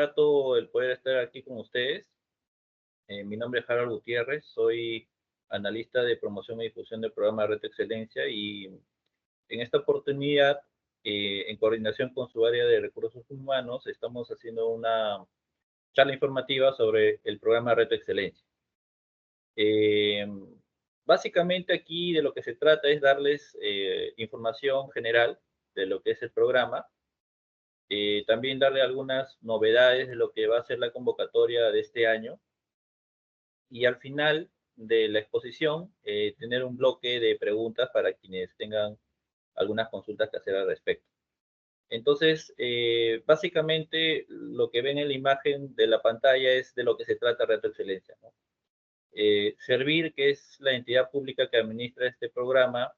grato el poder estar aquí con ustedes. Mi nombre es Harold Gutiérrez, soy analista de promoción y difusión del programa Reto Excelencia y en esta oportunidad, en coordinación con su área de recursos humanos, estamos haciendo una charla informativa sobre el programa Reto Excelencia. Eh, Básicamente aquí de lo que se trata es darles información general de lo que es el programa. También darle algunas novedades de lo que va a ser la convocatoria de este año y al final de la exposición tener un bloque de preguntas para quienes tengan algunas consultas que hacer al respecto. Entonces, básicamente lo que ven en la imagen de la pantalla es de lo que se trata Reto Excelencia, ¿no? Servir, que es la entidad pública que administra este programa,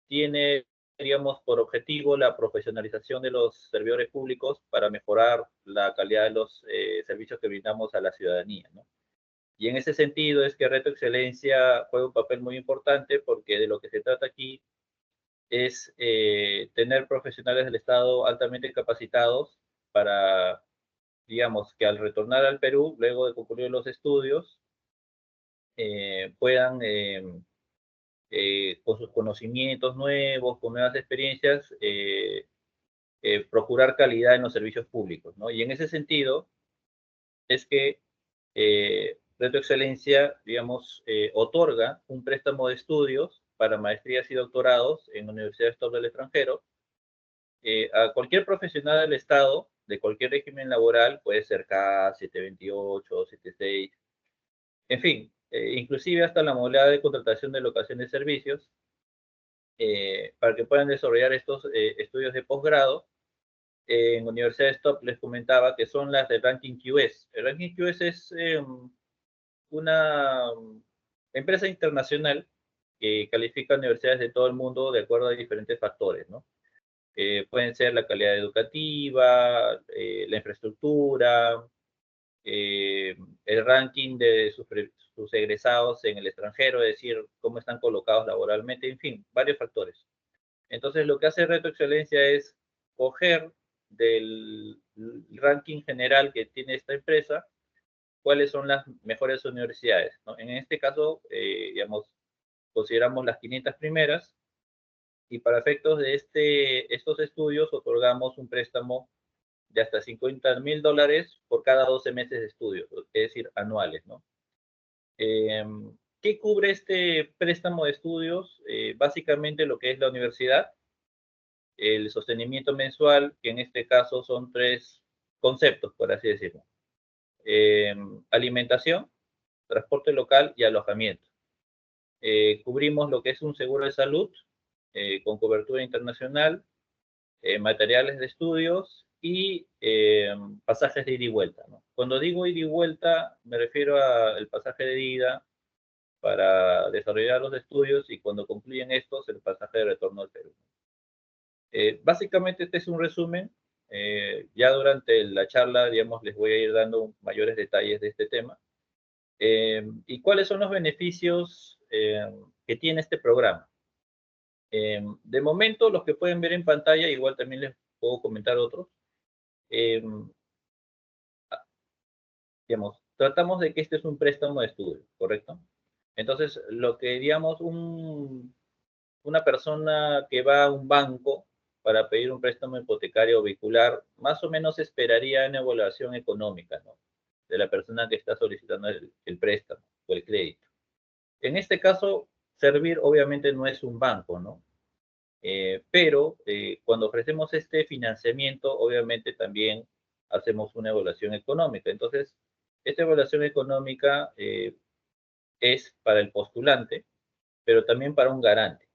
tiene, digamos, por objetivo la profesionalización de los servidores públicos para mejorar la calidad de los servicios que brindamos a la ciudadanía, ¿no? Y en ese sentido es que Reto Excelencia juega un papel muy importante porque de lo que se trata aquí es tener profesionales del Estado altamente capacitados para, digamos, que al retornar al Perú, luego de concluir los estudios, puedan con sus conocimientos nuevos, con nuevas experiencias, procurar calidad en los servicios públicos, ¿no? Y en ese sentido es que Reto Excelencia, digamos, otorga un préstamo de estudios para maestrías y doctorados en universidades top del extranjero a cualquier profesional del Estado, de cualquier régimen laboral, puede ser K, 728, 76, en fin, inclusive hasta la modalidad de contratación de locación de servicios, para que puedan desarrollar estos estudios de posgrado en universidades top. Les comentaba que son las de Ranking QS. El Ranking QS es una empresa internacional que califica universidades de todo el mundo de acuerdo a diferentes factores, ¿no? Pueden ser la calidad educativa, la infraestructura, eh, el ranking de sus egresados en el extranjero, es decir, cómo están colocados laboralmente, en fin, varios factores. Entonces, lo que hace Reto Excelencia es coger del ranking general que tiene esta empresa cuáles son las mejores universidades, ¿no? En este caso, digamos, consideramos las 500 primeras y para efectos de estos estudios otorgamos un préstamo de hasta $50,000 por cada 12 meses de estudio, es decir, anuales, ¿no? Eh, ¿Qué cubre este préstamo de estudios? Básicamente lo que es la universidad, el sostenimiento mensual, que en este caso son tres conceptos, por así decirlo. Eh, Alimentación, transporte local y alojamiento. Cubrimos lo que es un seguro de salud con cobertura internacional, materiales de estudios y pasajes de ida y vuelta, ¿no? Cuando digo ida y vuelta, me refiero al pasaje de ida para desarrollar los estudios y cuando concluyen estos, el pasaje de retorno al Perú. Básicamente este es un resumen. Ya durante la charla, digamos, les voy a ir dando mayores detalles de este tema. ¿Y cuáles son los beneficios que tiene este programa? De momento, los que pueden ver en pantalla, igual también les puedo comentar otros. Eh, digamos, tratamos de que este es un préstamo de estudio, ¿correcto? Entonces, lo que, digamos, una persona que va a un banco para pedir un préstamo hipotecario o vehicular, más o menos esperaría una evaluación económica, ¿no? De la persona que está solicitando el préstamo o el crédito. En este caso, Servir obviamente no es un banco, ¿no? Pero cuando ofrecemos este financiamiento, obviamente también hacemos una evaluación económica. Entonces, esta evaluación económica es para el postulante, pero también para un garante.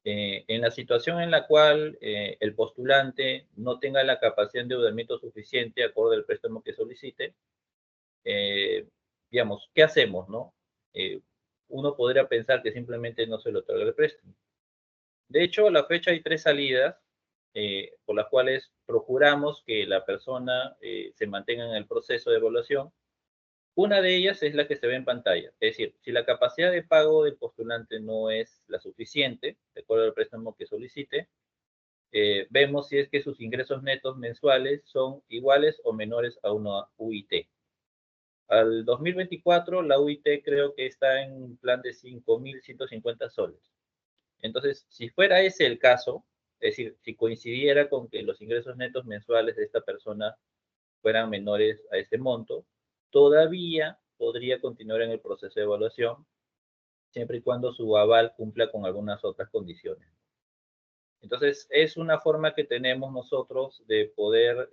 En la situación en la cual el postulante no tenga la capacidad de endeudamiento suficiente acorde al préstamo que solicite, eh, digamos, ¿qué hacemos, no? Uno podría pensar que simplemente no se le otorga el préstamo. De hecho, a la fecha hay tres salidas por las cuales procuramos que la persona se mantenga en el proceso de evaluación. Una de ellas es la que se ve en pantalla, es decir, si la capacidad de pago del postulante no es la suficiente, de acuerdo al préstamo que solicite, vemos si es que sus ingresos netos mensuales son iguales o menores a una UIT. Al 2024, la UIT creo que está en un plan de 5.150 soles. Entonces, si fuera ese el caso, es decir, si coincidiera con que los ingresos netos mensuales de esta persona fueran menores a ese monto, todavía podría continuar en el proceso de evaluación, siempre y cuando su aval cumpla con algunas otras condiciones. Entonces, es una forma que tenemos nosotros de poder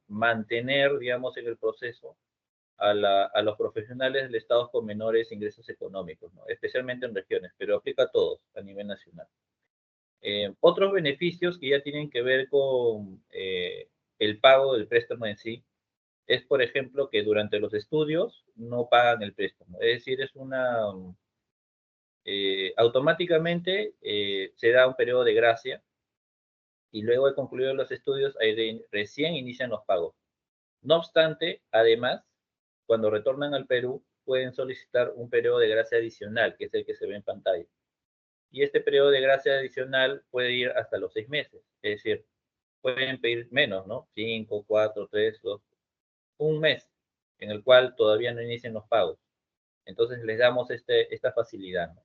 mantener, digamos, en el proceso a los profesionales del Estado con menores ingresos económicos, ¿no? Especialmente en regiones, pero aplica a todos a nivel nacional. Otros beneficios que ya tienen que ver con el pago del préstamo en sí es, por ejemplo, que durante los estudios no pagan el préstamo. Es decir, automáticamente se da un periodo de gracia y luego de concluidos los estudios, ahí recién inician los pagos. No obstante, además, cuando retornan al Perú, pueden solicitar un periodo de gracia adicional, que es el que se ve en pantalla. Y este periodo de gracia adicional puede ir hasta los 6 meses. Es decir, pueden pedir menos, ¿no? 5, 4, 3, 2, un mes, en el cual todavía no inician los pagos. Entonces les damos esta facilidad, ¿no?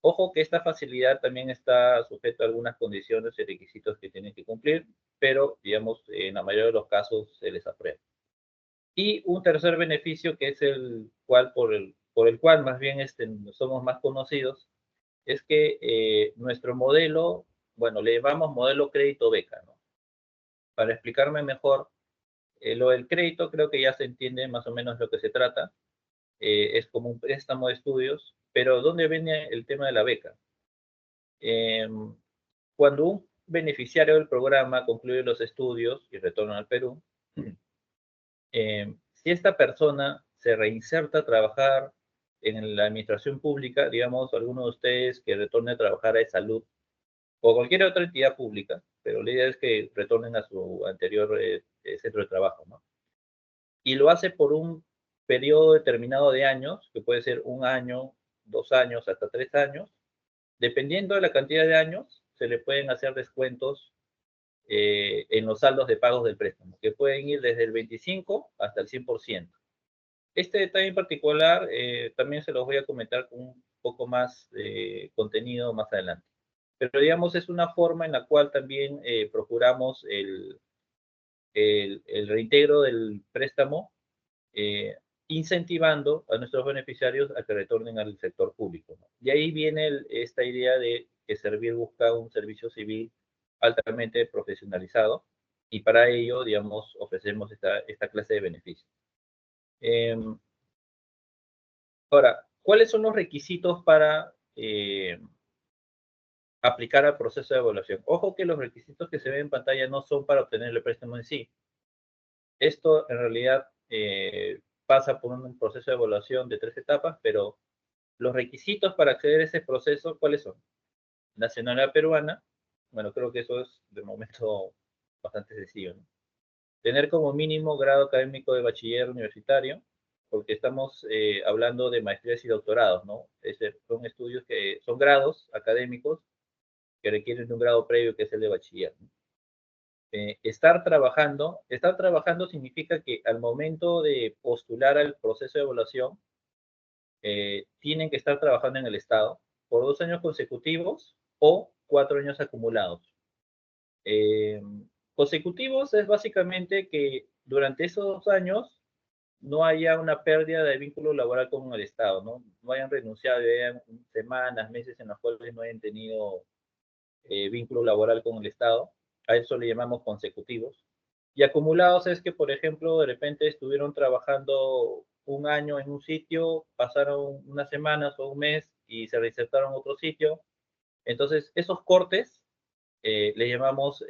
Ojo que esta facilidad también está sujeta a algunas condiciones y requisitos que tienen que cumplir, pero digamos, en la mayoría de los casos se les aprueba. Y un tercer beneficio, que es el cual, por el cual más bien somos más conocidos, es que nuestro modelo, bueno, le llamamos modelo crédito beca, ¿no? Para explicarme mejor, lo del crédito creo que ya se entiende más o menos lo que se trata. Es como un préstamo de estudios, pero ¿dónde viene el tema de la beca? Eh, Cuando un beneficiario del programa concluye los estudios y retorna al Perú, si esta persona se reinserta a trabajar en la administración pública, digamos, alguno de ustedes que retorne a trabajar a salud o cualquier otra entidad pública, pero la idea es que retornen a su anterior centro de trabajo, ¿no? Y lo hace por un periodo determinado de años, que puede ser 1 año, 2 años, hasta 3 años. Dependiendo de la cantidad de años, se le pueden hacer descuentos en los saldos de pagos del préstamo, que pueden ir desde el 25 hasta el 100%. Este detalle en particular también se los voy a comentar con un poco más de contenido más adelante. Pero digamos, es una forma en la cual también procuramos el reintegro del préstamo, eh, incentivando a nuestros beneficiarios a que retornen al sector público, ¿no? Y ahí viene esta idea de que Servir busca un servicio civil altamente profesionalizado y para ello, digamos, ofrecemos esta clase de beneficios. Eh, Ahora, ¿cuáles son los requisitos para aplicar al proceso de evaluación? Ojo que los requisitos que se ven en pantalla no son para obtener el préstamo en sí. Esto en realidad pasa por un proceso de evaluación de 3 etapas, pero los requisitos para acceder a ese proceso, ¿cuáles son? Nacionalidad peruana, bueno, creo que eso es de momento bastante sencillo, ¿no? Tener como mínimo grado académico de bachiller universitario, porque estamos hablando de maestrías y doctorados, ¿no? Son estudios que son grados académicos que requieren de un grado previo que es el de bachiller, ¿no? Estar trabajando significa que al momento de postular al proceso de evaluación, tienen que estar trabajando en el Estado por 2 años consecutivos o 4 años acumulados. Eh, Consecutivos es básicamente que durante esos 2 años no haya una pérdida de vínculo laboral con el Estado, ¿no? No hayan renunciado, hayan semanas, meses en los cuales no hayan tenido vínculo laboral con el Estado. A eso le llamamos consecutivos. Y acumulados es que, por ejemplo, de repente estuvieron trabajando 1 año en un sitio, pasaron unas semanas o un mes y se reinsertaron a otro sitio. Entonces, esos cortes le llamamos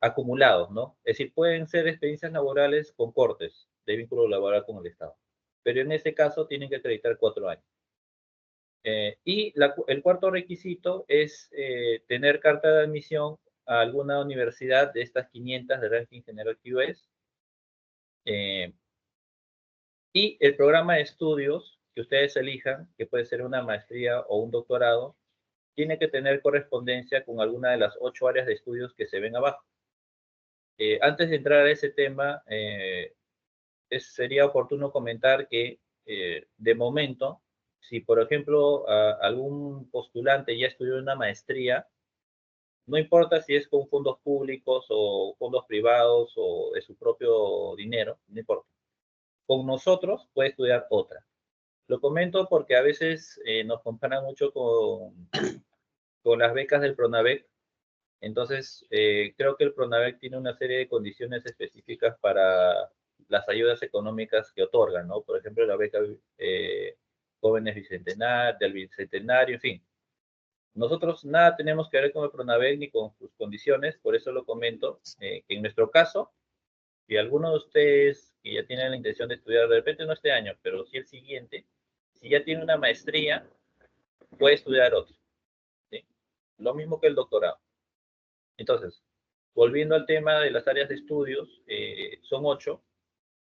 acumulados, ¿no? Es decir, pueden ser experiencias laborales con cortes de vínculo laboral con el Estado. Pero en ese caso tienen que acreditar 4 años. Y el cuarto requisito es tener carta de admisión a alguna universidad de estas 500 de ranking general QS. Y el programa de estudios que ustedes elijan, que puede ser una maestría o un doctorado, tiene que tener correspondencia con alguna de las 8 áreas de estudios que se ven abajo. Antes de entrar a ese tema, sería oportuno comentar que de momento, si por ejemplo algún postulante ya estudió una maestría, no importa si es con fondos públicos o fondos privados o de su propio dinero, no importa. Con nosotros puede estudiar otra. Lo comento porque a veces nos comparan mucho con las becas del Pronavec. Entonces, creo que el Pronavec tiene una serie de condiciones específicas para las ayudas económicas que otorgan, ¿no? Por ejemplo, la beca Jóvenes Bicentenario, del Bicentenario, en fin. Nosotros nada tenemos que ver con el Pronavec ni con sus condiciones, por eso lo comento, que en nuestro caso, si alguno de ustedes que ya tienen la intención de estudiar, de repente no este año, pero sí el siguiente, si ya tiene una maestría, puede estudiar otro, ¿sí? Lo mismo que el doctorado. Entonces, volviendo al tema de las áreas de estudios, son 8.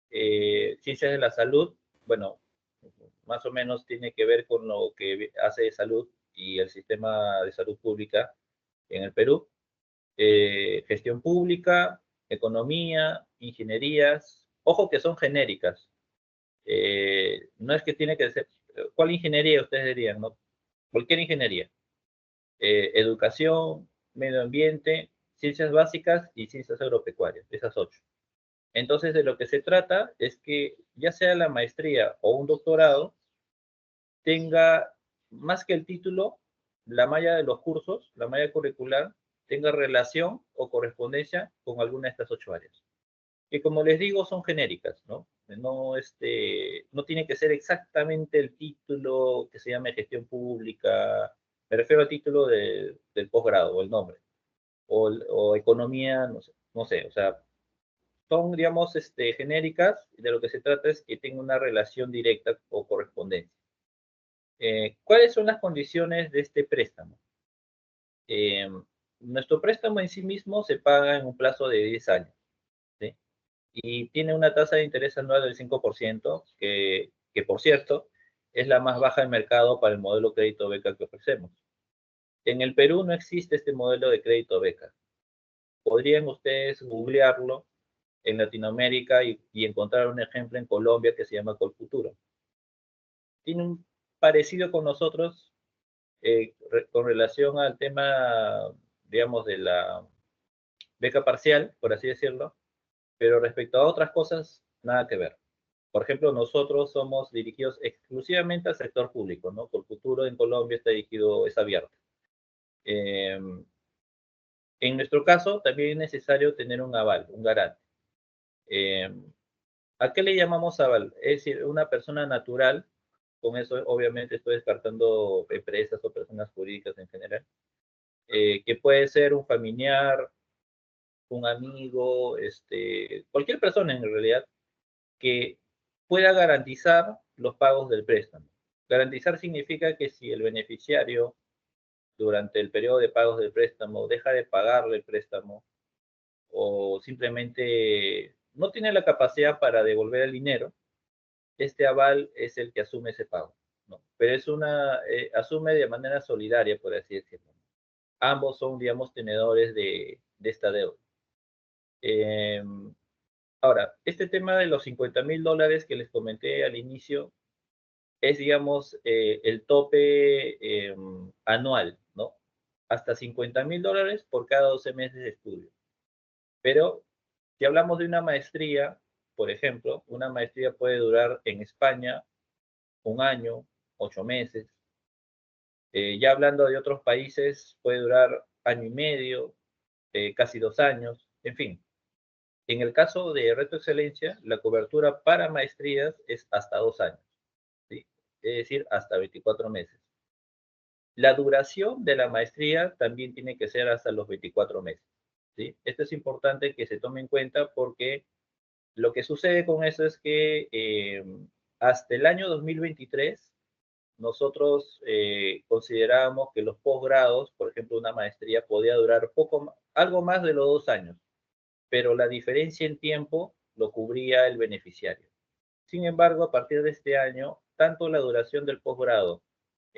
Ciencias de la salud, bueno, más o menos tiene que ver con lo que hace de salud y el sistema de salud pública en el Perú. Gestión pública, economía, ingenierías, ojo que son genéricas. No es que tiene que ser, ¿cuál ingeniería ustedes dirían? ¿No? Cualquier ingeniería. Educación, medio ambiente, ciencias básicas y ciencias agropecuarias, esas 8. Entonces, de lo que se trata es que ya sea la maestría o un doctorado, tenga más que el título, la malla de los cursos, la malla curricular, tenga relación o correspondencia con alguna de estas 8 áreas. Que como les digo, son genéricas, ¿no? No tiene que ser exactamente el título que se llame gestión pública, me refiero al título del posgrado o el nombre, o economía, no sé, o sea, son, digamos, genéricas, y de lo que se trata es que tenga una relación directa o correspondencia. ¿Cuáles son las condiciones de este préstamo? Eh, Nuestro préstamo en sí mismo se paga en un plazo de 10 años, ¿sí? Y tiene una tasa de interés anual del 5%, que por cierto es la más baja del mercado para el modelo crédito beca que ofrecemos. En el Perú no existe este modelo de crédito beca. Podrían ustedes googlearlo en Latinoamérica y encontrar un ejemplo en Colombia que se llama Colfuturo. Tiene un parecido con nosotros con relación al tema, digamos, de la beca parcial, por así decirlo, pero respecto a otras cosas, nada que ver. Por ejemplo, nosotros somos dirigidos exclusivamente al sector público, ¿no? Colfuturo en Colombia está dirigido, es abierto. Eh, en nuestro caso, también es necesario tener un aval, un garante. Eh, ¿A qué le llamamos aval? Es decir, una persona natural, con eso obviamente estoy descartando empresas o personas jurídicas en general, que puede ser un familiar, un amigo, cualquier persona en realidad que pueda garantizar los pagos del préstamo. Garantizar significa que si el beneficiario durante el periodo de pagos del préstamo deja de pagarle el préstamo o simplemente no tiene la capacidad para devolver el dinero, este aval es el que asume ese pago, ¿no? Pero asume de manera solidaria, por así decirlo. Ambos son, digamos, tenedores de esta deuda. Eh, Ahora, este tema de los $50,000 que les comenté al inicio es, digamos, el tope anual, ¿no? Hasta $50,000 por cada 12 meses de estudio. Pero si hablamos de una maestría, por ejemplo, una maestría puede durar en España un año, 8 meses. Ya hablando de otros países, puede durar año y medio, casi 2 años, en fin. En el caso de Reto Excelencia, la cobertura para maestrías es hasta 2 años, ¿sí? Es decir, hasta 24 meses. La duración de la maestría también tiene que ser hasta los 24 meses, ¿sí? Esto es importante que se tome en cuenta porque lo que sucede con eso es que hasta el año 2023 nosotros considerábamos que los posgrados, por ejemplo, una maestría podía durar algo más de los 2 años, pero la diferencia en tiempo lo cubría el beneficiario. Sin embargo, a partir de este año, tanto la duración del posgrado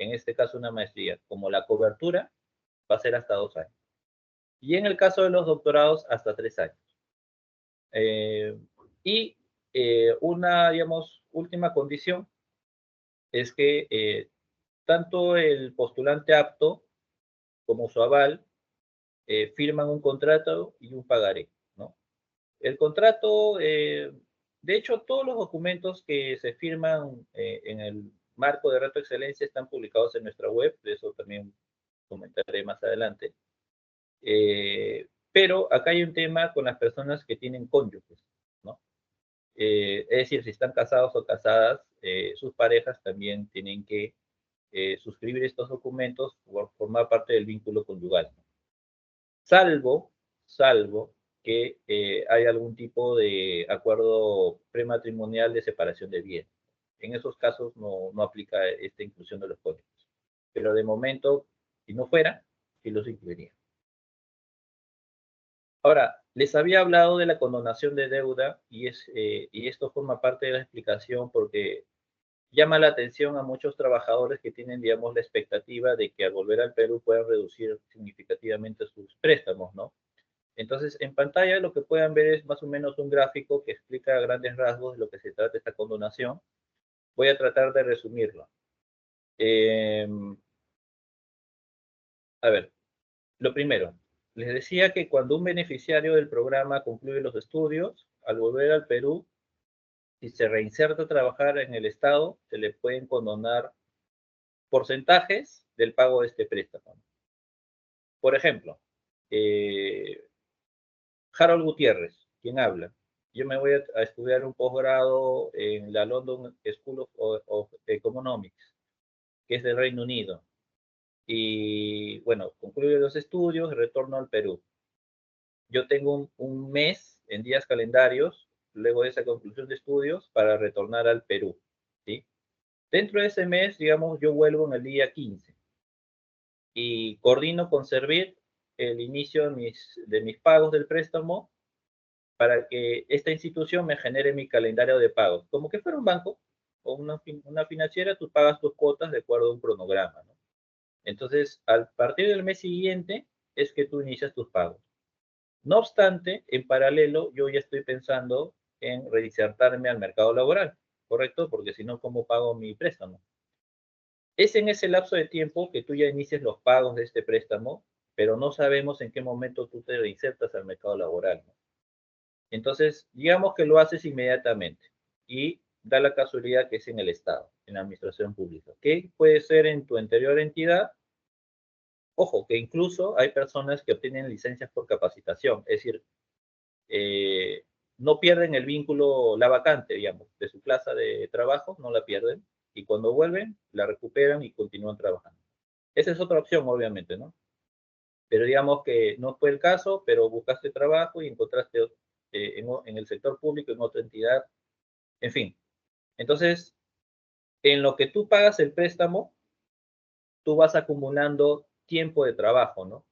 en este caso una maestría, como la cobertura, va a ser hasta 2 años. Y en el caso de los doctorados, hasta 3 años. Eh, y una, digamos, última condición es que tanto el postulante apto como su aval firman un contrato y un pagaré, ¿no? El contrato, de hecho, todos los documentos que se firman en el marco de Reto Excelencia están publicados en nuestra web, de eso también comentaré más adelante. Pero acá hay un tema con las personas que tienen cónyuges, ¿no? Es decir, si están casados o casadas, sus parejas también tienen que suscribir estos documentos por formar parte del vínculo conyugal, ¿no? Salvo que hay algún tipo de acuerdo prematrimonial de separación de bienes. En esos casos no aplica esta inclusión de los cónyuges. Pero de momento, si no fuera, sí los incluiría. Ahora, les había hablado de la condonación de deuda y esto forma parte de la explicación porque llama la atención a muchos trabajadores que tienen, digamos, la expectativa de que al volver al Perú puedan reducir significativamente sus préstamos, ¿no? Entonces, en pantalla lo que puedan ver es más o menos un gráfico que explica a grandes rasgos de lo que se trata esta condonación. Voy a tratar de resumirlo. Eh, a ver, lo primero, les decía que cuando un beneficiario del programa concluye los estudios, al volver al Perú, si se reinserta a trabajar en el Estado, se le pueden condonar porcentajes del pago de este préstamo. Por ejemplo, eh, Harold Gutiérrez, quien habla. Yo me voy a estudiar un posgrado en la London School of Economics, que es del Reino Unido. Y bueno, concluyo los estudios y retorno al Perú. Yo tengo un mes en días calendarios, luego de esa conclusión de estudios, para retornar al Perú, ¿sí? Dentro de ese mes, digamos, yo vuelvo en el día 15 y coordino con Servir el inicio de mis pagos del préstamo para que esta institución me genere mi calendario de pagos. Como que fuera un banco o una financiera, tú pagas tus cuotas de acuerdo a un cronograma, ¿no? Entonces, a partir del mes siguiente es que tú inicias tus pagos. No obstante, en paralelo, yo ya estoy pensando en reinsertarme al mercado laboral, ¿correcto? Porque si no, ¿cómo pago mi préstamo? Es en ese lapso de tiempo que tú ya inicias los pagos de este préstamo, pero no sabemos en qué momento tú te reinsertas al mercado laboral, ¿no? Entonces, digamos que lo haces inmediatamente y da la casualidad que es en el Estado, en la administración pública. ¿Qué puede ser en tu anterior entidad? Ojo, que incluso hay personas que obtienen licencias por capacitación, es decir, eh, no pierden el vínculo, la vacante, digamos, de su plaza de trabajo, no la pierden, y cuando vuelven, la recuperan y continúan trabajando. Esa es otra opción, obviamente, ¿no? Pero digamos que no fue el caso, pero buscaste trabajo y encontraste en el sector público, en otra entidad, en fin. Entonces, en lo que tú pagas el préstamo, tú vas acumulando tiempo de trabajo, ¿no?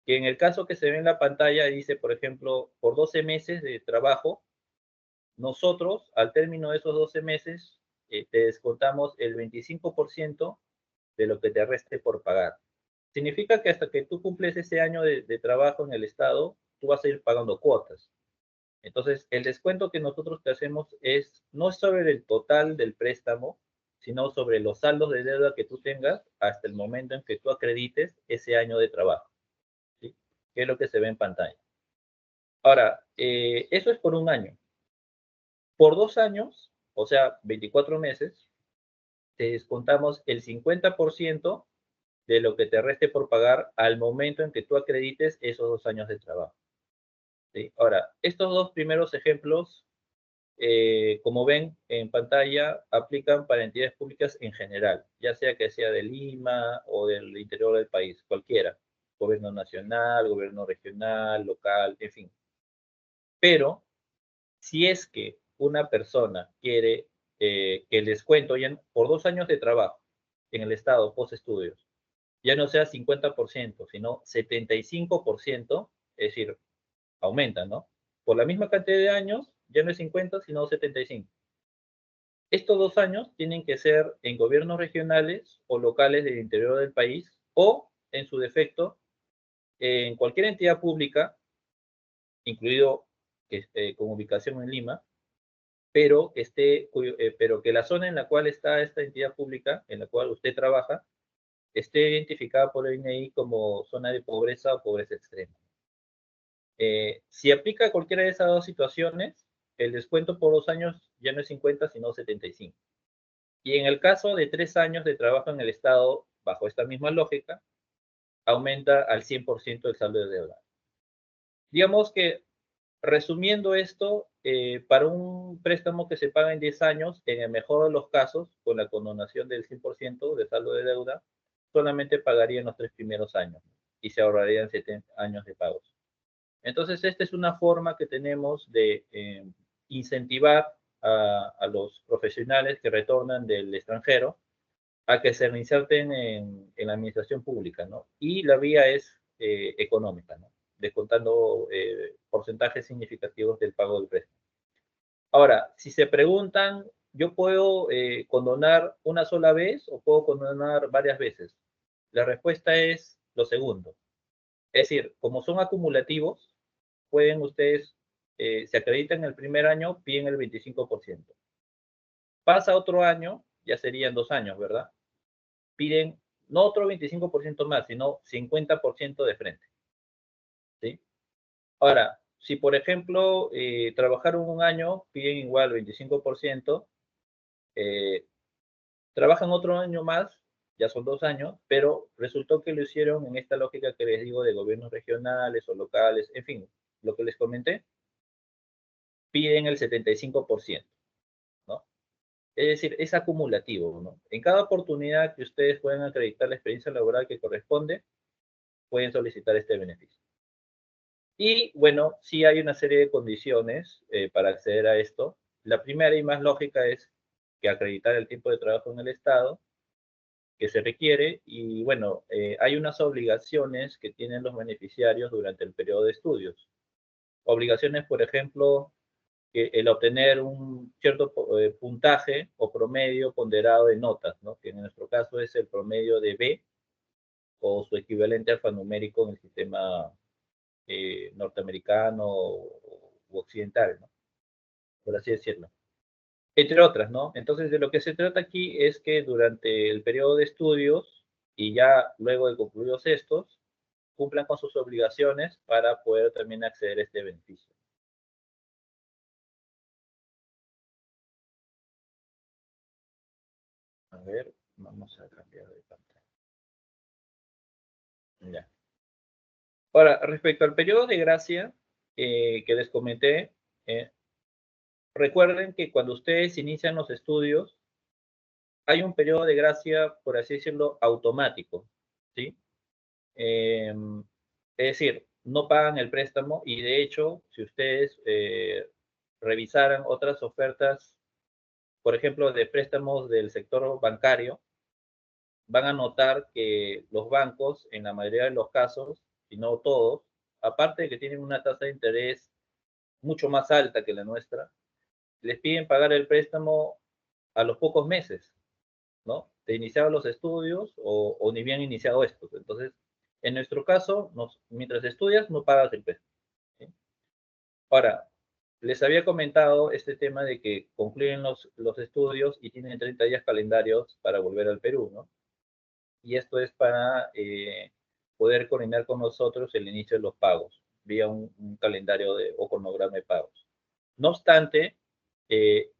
Que en el caso que se ve en la pantalla dice, por ejemplo, por 12 meses de trabajo, nosotros, al término de esos 12 meses, te descontamos el 25% de lo que te reste por pagar. Significa que hasta que tú cumples ese año de trabajo en el Estado, tú vas a ir pagando cuotas. Entonces, el descuento que nosotros te hacemos es no sobre el total del préstamo, sino sobre los saldos de deuda que tú tengas hasta el momento en que tú acredites ese año de trabajo, ¿sí? Que es lo que se ve en pantalla. Ahora, eso es por un año. Por 2 años, o sea, 24 meses, te descontamos el 50% de lo que te reste por pagar al momento en que tú acredites esos 2 años de trabajo, ¿sí? Ahora, estos dos primeros ejemplos, como ven en pantalla, aplican para entidades públicas en general, ya sea que sea de Lima o del interior del país, cualquiera, gobierno nacional, gobierno regional, local, en fin. Pero si es que una persona quiere que el descuento ya por 2 años de trabajo en el Estado post estudios ya no sea 50%, sino 75%, es decir, aumenta, ¿no? Por la misma cantidad de años, ya no es 50, sino 75. Estos 2 años tienen que ser en gobiernos regionales o locales del interior del país o, en su defecto, en cualquier entidad pública, incluido con ubicación en Lima, pero pero que la zona en la cual está esta entidad pública, en la cual usted trabaja, esté identificada por el INEI como zona de pobreza o pobreza extrema. Si aplica cualquiera de esas dos situaciones, el descuento por 2 años ya no es 50, sino 75. Y en el caso de 3 años de trabajo en el Estado, bajo esta misma lógica, aumenta al 100% el saldo de deuda. Digamos que, resumiendo esto, para un préstamo que se paga en 10 años, en el mejor de los casos, con la condonación del 100% de saldo de deuda, solamente pagaría en los 3 primeros años y se ahorrarían 70 años de pagos. Entonces, esta es una forma que tenemos de incentivar a los profesionales que retornan del extranjero a que se reinserten en la administración pública, ¿no? Y la vía es económica, ¿no? Descontando porcentajes significativos del pago del préstamo. Ahora, si se preguntan, ¿yo puedo condonar una sola vez o puedo condonar varias veces? La respuesta es lo segundo. Es decir, como son acumulativos, pueden ustedes, se acreditan el primer año, piden el 25%. Pasa otro año, ya serían 2 años, ¿verdad? Piden no otro 25% más, sino 50% de frente, ¿sí? Ahora, si por ejemplo trabajaron un año, piden igual 25%, eh, trabajan otro año más, ya son 2 años, pero resultó que lo hicieron en esta lógica que les digo de gobiernos regionales o locales, en fin, lo que les comenté, piden el 75%, ¿no? Es decir, es acumulativo, ¿no? En cada oportunidad que ustedes puedan acreditar la experiencia laboral que corresponde, pueden solicitar este beneficio. Y bueno, sí hay una serie de condiciones para acceder a esto. La primera y más lógica es que acreditar el tiempo de trabajo en el Estado que se requiere y bueno, hay unas obligaciones que tienen los beneficiarios durante el periodo de estudios. Obligaciones, por ejemplo, que el obtener un cierto puntaje o promedio ponderado de notas, ¿no? Que en nuestro caso es el promedio de B o su equivalente alfanumérico en el sistema norteamericano u occidental, ¿no? Por así decirlo. Entre otras, ¿no? Entonces, de lo que se trata aquí es que durante el periodo de estudios y ya luego de concluidos estos, cumplan con sus obligaciones para poder también acceder a este beneficio. A ver, vamos a cambiar de pantalla. Ya. Ahora, respecto al periodo de gracia que les comenté, eh, recuerden que cuando ustedes inician los estudios, hay un periodo de gracia, por así decirlo, automático, ¿sí? Eh, es decir, no pagan el préstamo y de hecho, si ustedes revisaran otras ofertas, por ejemplo, de préstamos del sector bancario, van a notar que los bancos, en la mayoría de los casos, y no todos, aparte de que tienen una tasa de interés mucho más alta que la nuestra, les piden pagar el préstamo a los pocos meses, ¿no? De iniciar los estudios o ni bien iniciado estos. Entonces, en nuestro caso, mientras estudias, no pagas el préstamo, ¿sí? Ahora, les había comentado este tema de que concluyen los estudios y tienen 30 días calendarios para volver al Perú, ¿no? Y esto es para poder coordinar con nosotros el inicio de los pagos, vía un calendario o cronograma de pagos. No obstante, eh,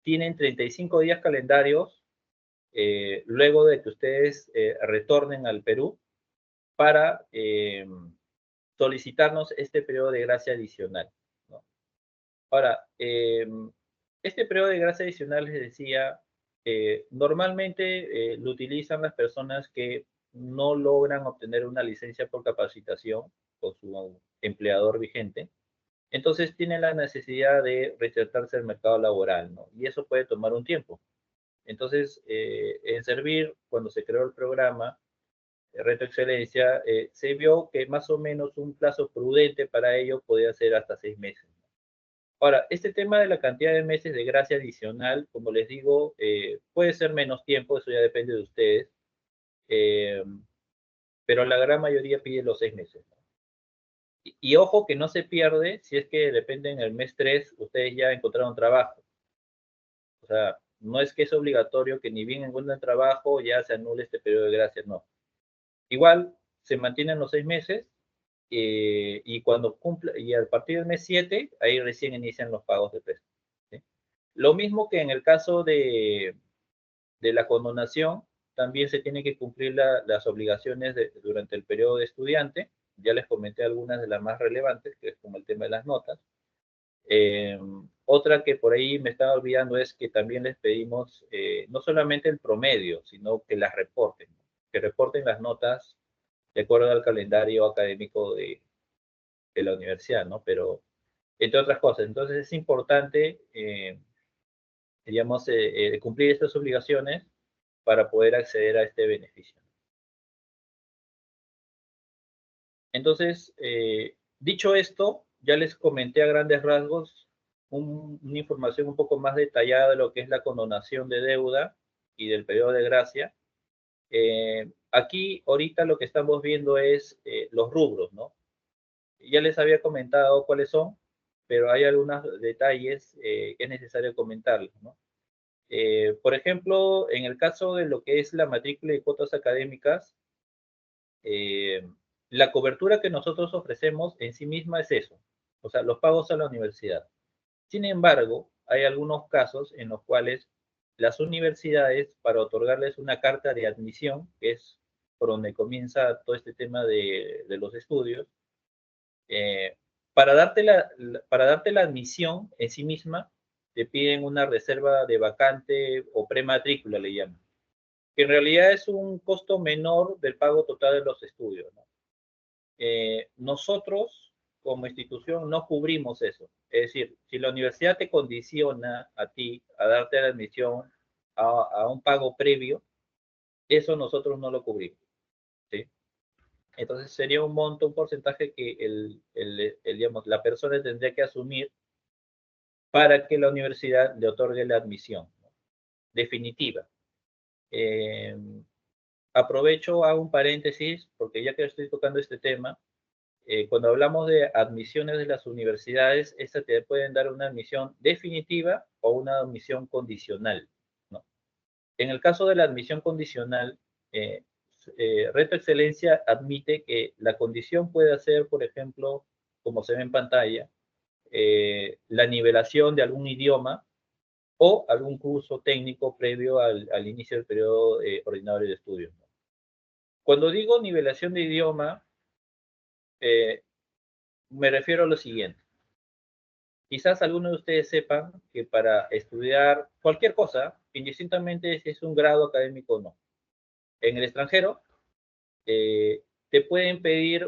tienen 35 días calendarios luego de que ustedes retornen al Perú para solicitarnos este periodo de gracia adicional, ¿no? Ahora, este periodo de gracia adicional, les decía, normalmente lo utilizan las personas que no logran obtener una licencia por capacitación con su empleador vigente. Entonces tienen la necesidad de reinsertarse al mercado laboral, ¿no? Y eso puede tomar un tiempo. Entonces, en Servir, cuando se creó el programa Reto Excelencia, se vio que más o menos un plazo prudente para ello podía ser hasta 6 meses. Ahora, este tema de la cantidad de meses de gracia adicional, como les digo, puede ser menos tiempo, eso ya depende de ustedes, eh, pero la gran mayoría pide los 6 meses. Y ojo que no se pierde si es que de repente en el mes 3 ustedes ya encontraron trabajo. O sea, no es que es obligatorio que ni bien encuentren trabajo ya se anule este periodo de gracia, no. Igual se mantienen los 6 meses y cuando cumple, y a partir del mes 7, ahí recién inician los pagos de préstamo. ¿Sí? Lo mismo que en el caso de la condonación, también se tienen que cumplir las obligaciones durante el periodo de estudiante. Ya les comenté algunas de las más relevantes, que es como el tema de las notas. Eh, Otra que por ahí me estaba olvidando es que también les pedimos no solamente el promedio, sino que las reporten, que reporten las notas de acuerdo al calendario académico de la universidad, ¿no? Pero, entre otras cosas, entonces es importante, digamos, cumplir estas obligaciones para poder acceder a este beneficio. Entonces, dicho esto, ya les comenté a grandes rasgos una información un poco más detallada de lo que es la condonación de deuda y del periodo de gracia. Aquí, ahorita lo que estamos viendo es los rubros, ¿no? Ya les había comentado cuáles son, pero hay algunos detalles que es necesario comentarlos, ¿no? Por ejemplo, en el caso de lo que es la matrícula y cuotas académicas, eh, la cobertura que nosotros ofrecemos en sí misma es eso, o sea, los pagos a la universidad. Sin embargo, hay algunos casos en los cuales las universidades, para otorgarles una carta de admisión, que es por donde comienza todo este tema de los estudios, eh, para darte la admisión en sí misma, te piden una reserva de vacante o prematrícula, le llaman, que en realidad es un costo menor del pago total de los estudios, ¿no? Nosotros, como institución, no cubrimos eso. Es decir, si la universidad te condiciona a ti a darte la admisión a un pago previo, eso nosotros no lo cubrimos, ¿sí? Entonces sería un monto, un porcentaje que digamos, la persona tendría que asumir para que la universidad le otorgue la admisión, ¿no? Definitiva. Eh, Aprovecho, hago un paréntesis, porque ya que estoy tocando este tema, cuando hablamos de admisiones de las universidades, estas te pueden dar una admisión definitiva o una admisión condicional, ¿no? En el caso de la admisión condicional, eh, Reto Excelencia admite que la condición puede ser, por ejemplo, como se ve en pantalla, la nivelación de algún idioma o algún curso técnico previo al inicio del periodo ordinario de estudios, ¿no? Cuando digo nivelación de idioma, eh, me refiero a lo siguiente. Quizás algunos de ustedes sepan que para estudiar cualquier cosa, indistintamente si es un grado académico o no, en el extranjero, te pueden pedir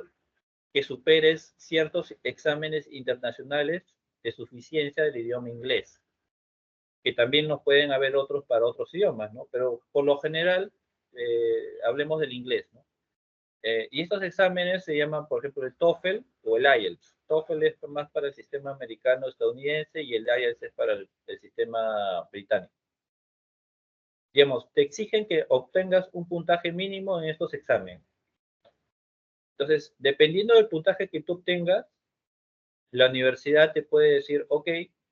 que superes ciertos exámenes internacionales de suficiencia del idioma inglés, que también nos pueden haber otros para otros idiomas, ¿no? Pero por lo general, hablemos del inglés, ¿no? Y estos exámenes se llaman, por ejemplo, el TOEFL o el IELTS. TOEFL es más para el sistema americano estadounidense y el IELTS es para el sistema británico. Digamos, te exigen que obtengas un puntaje mínimo en estos exámenes. Entonces, dependiendo del puntaje que tú obtengas, la universidad te puede decir, ok,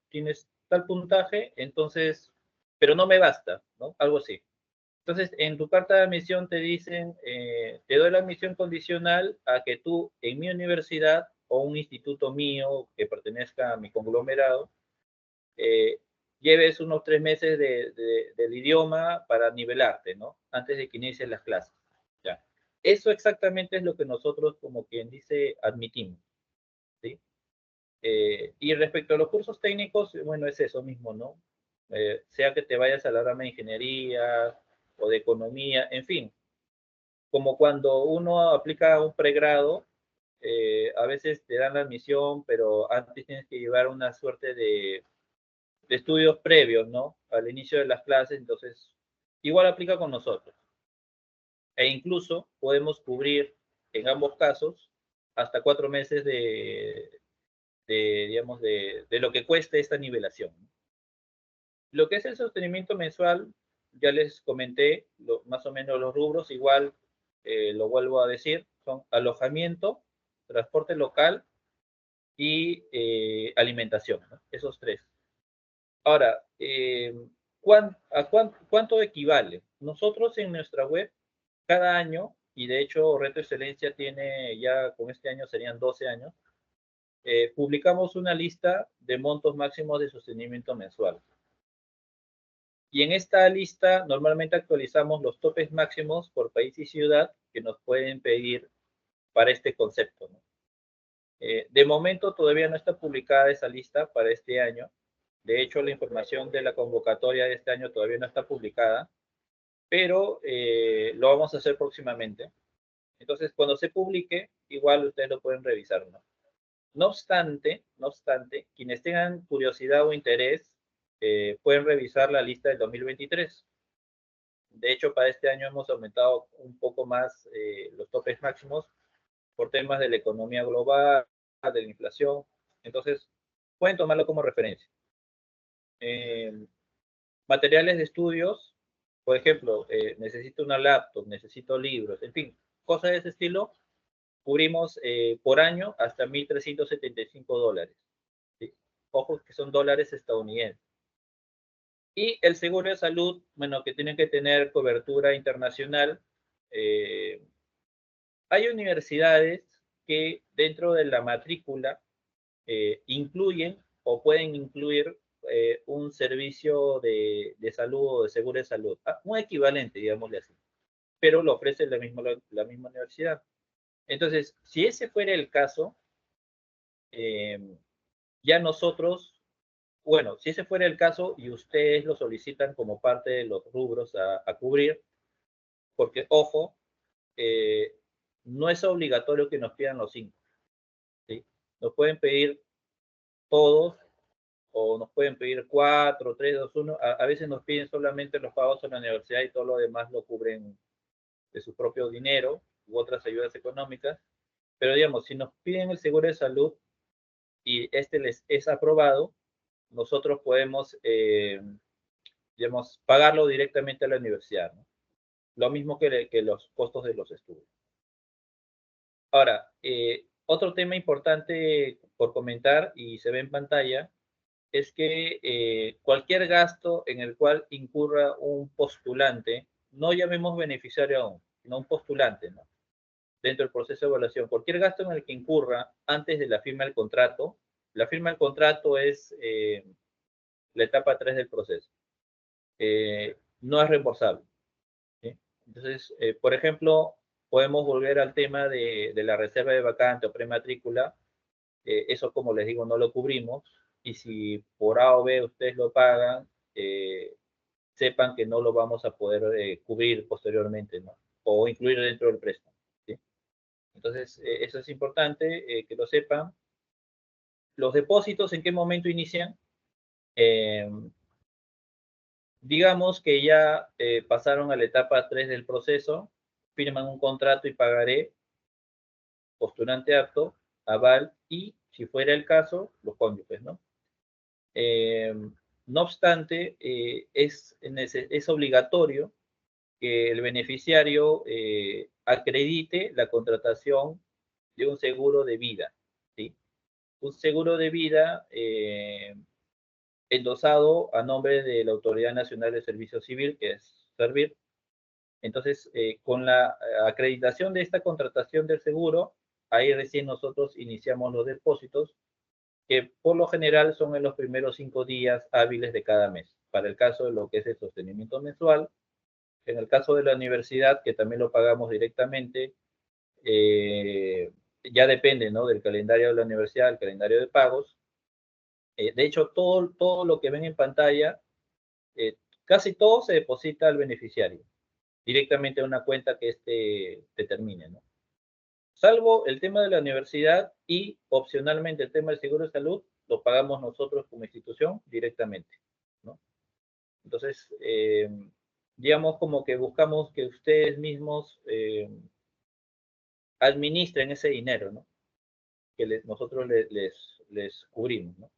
tienes tal puntaje, entonces, pero no me basta, ¿no? Algo así. Entonces, en tu carta de admisión te dicen, te doy la admisión condicional a que tú en mi universidad o un instituto mío que pertenezca a mi conglomerado, eh, lleves unos 3 meses del idioma para nivelarte, ¿no? Antes de que inicien las clases. Ya. Eso exactamente es lo que nosotros, como quien dice, admitimos, ¿sí? Y respecto a los cursos técnicos, bueno, es eso mismo, ¿no? Sea que te vayas a la rama de ingeniería o de economía, en fin, como cuando uno aplica un pregrado, a veces te dan la admisión, pero antes tienes que llevar una suerte de estudios previos, ¿no? Al inicio de las clases, entonces, igual aplica con nosotros. E incluso podemos cubrir, en ambos casos, hasta 4 meses digamos, de lo que cueste esta nivelación. Lo que es el sostenimiento mensual, ya les comenté más o menos los rubros, igual lo vuelvo a decir, son alojamiento, transporte local y alimentación, ¿no? Esos tres. Ahora, ¿cuánto equivale? Nosotros en nuestra web, cada año, y de hecho Reto Excelencia tiene ya, con este año serían 12 años, publicamos una lista de montos máximos de sostenimiento mensual. Y en esta lista normalmente actualizamos los topes máximos por país y ciudad que nos pueden pedir para este concepto, ¿no? De momento todavía no está publicada esa lista para este año. De hecho, la información de la convocatoria de este año todavía no está publicada, pero lo vamos a hacer próximamente. Entonces, cuando se publique, igual ustedes lo pueden revisar, ¿no? No obstante, quienes tengan curiosidad o interés, pueden revisar la lista del 2023. De hecho, para este año hemos aumentado un poco más los topes máximos por temas de la economía global, de la inflación. Entonces, pueden tomarlo como referencia. Materiales de estudios, por ejemplo, necesito una laptop, necesito libros, en fin, cosas de ese estilo, cubrimos por año hasta $1,375. ¿Sí? Ojo que son dólares estadounidenses. Y el seguro de salud, bueno, que tienen que tener cobertura internacional. Eh, Hay universidades que dentro de la matrícula incluyen o pueden incluir un servicio de salud o de seguro de salud, un equivalente, digámosle así, pero lo ofrece la misma universidad. Entonces, si ese fuera el caso, eh, ya nosotros, bueno, si ese fuera el caso y ustedes lo solicitan como parte de los rubros a cubrir, porque, ojo, eh, no es obligatorio que nos pidan los 5, ¿sí? Nos pueden pedir todos o nos pueden pedir 4, 3, 2, 1. A veces nos piden solamente los pagos en la universidad y todo lo demás lo cubren de su propio dinero u otras ayudas económicas. Pero digamos, si nos piden el seguro de salud y este les es aprobado, nosotros podemos, digamos, pagarlo directamente a la universidad, ¿no? Lo mismo que los costos de los estudios. Ahora, otro tema importante por comentar y se ve en pantalla es que cualquier gasto en el cual incurra un postulante, no llamemos beneficiario aún, sino un postulante, ¿no? Dentro del proceso de evaluación, cualquier gasto en el que incurra antes de la firma del contrato, la firma del contrato es la etapa 3 del proceso, no es reembolsable, ¿sí? Entonces, por ejemplo, podemos volver al tema de la reserva de vacante o prematrícula. Eso, como les digo, no lo cubrimos. Y si por A o B ustedes lo pagan, sepan que no lo vamos a poder cubrir posteriormente, ¿no? O incluir dentro del préstamo, ¿sí? Entonces, eso es importante que lo sepan. Los depósitos, ¿en qué momento inician? Eh, digamos que ya pasaron a la etapa 3 del proceso, firman un contrato y pagaré, postulante apto, aval y, si fuera el caso, los cónyuges, ¿no? Eh, no obstante, es obligatorio que el beneficiario acredite la contratación de un seguro de vida, ¿sí? Un seguro de vida endosado a nombre de la Autoridad Nacional de Servicio Civil, que es Servir. Entonces, con la acreditación de esta contratación del seguro, ahí recién nosotros iniciamos los depósitos, que por lo general son en los primeros 5 días hábiles de cada mes, para el caso de lo que es el sostenimiento mensual. En el caso de la universidad, que también lo pagamos directamente, ya depende, ¿no?, del calendario de la universidad, el calendario de pagos. De hecho, todo lo que ven en pantalla, eh, casi todo se deposita al beneficiario, directamente a una cuenta que éste determine, ¿no? Salvo el tema de la universidad y opcionalmente el tema del seguro de salud, lo pagamos nosotros como institución directamente, ¿no? Entonces, digamos como que buscamos que ustedes mismos administren ese dinero, ¿no? que nosotros les cubrimos, ¿no?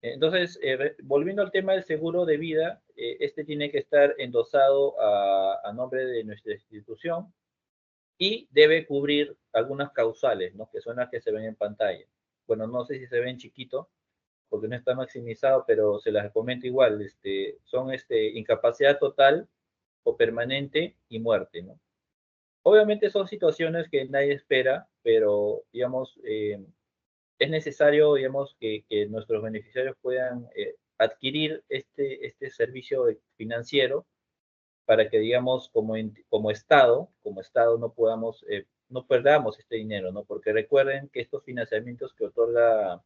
Entonces, volviendo al tema del seguro de vida, este tiene que estar endosado a nombre de nuestra institución y debe cubrir algunas causales, ¿no? Que son las que se ven en pantalla. Bueno, no sé si se ven chiquito, porque no está maximizado, pero se las comento igual. Son incapacidad total o permanente y muerte, ¿no? Obviamente son situaciones que nadie espera, pero, digamos, es necesario, digamos, que nuestros beneficiarios puedan adquirir este servicio financiero para que, digamos, como Estado no perdamos este dinero, ¿no? Porque recuerden que estos financiamientos que otorga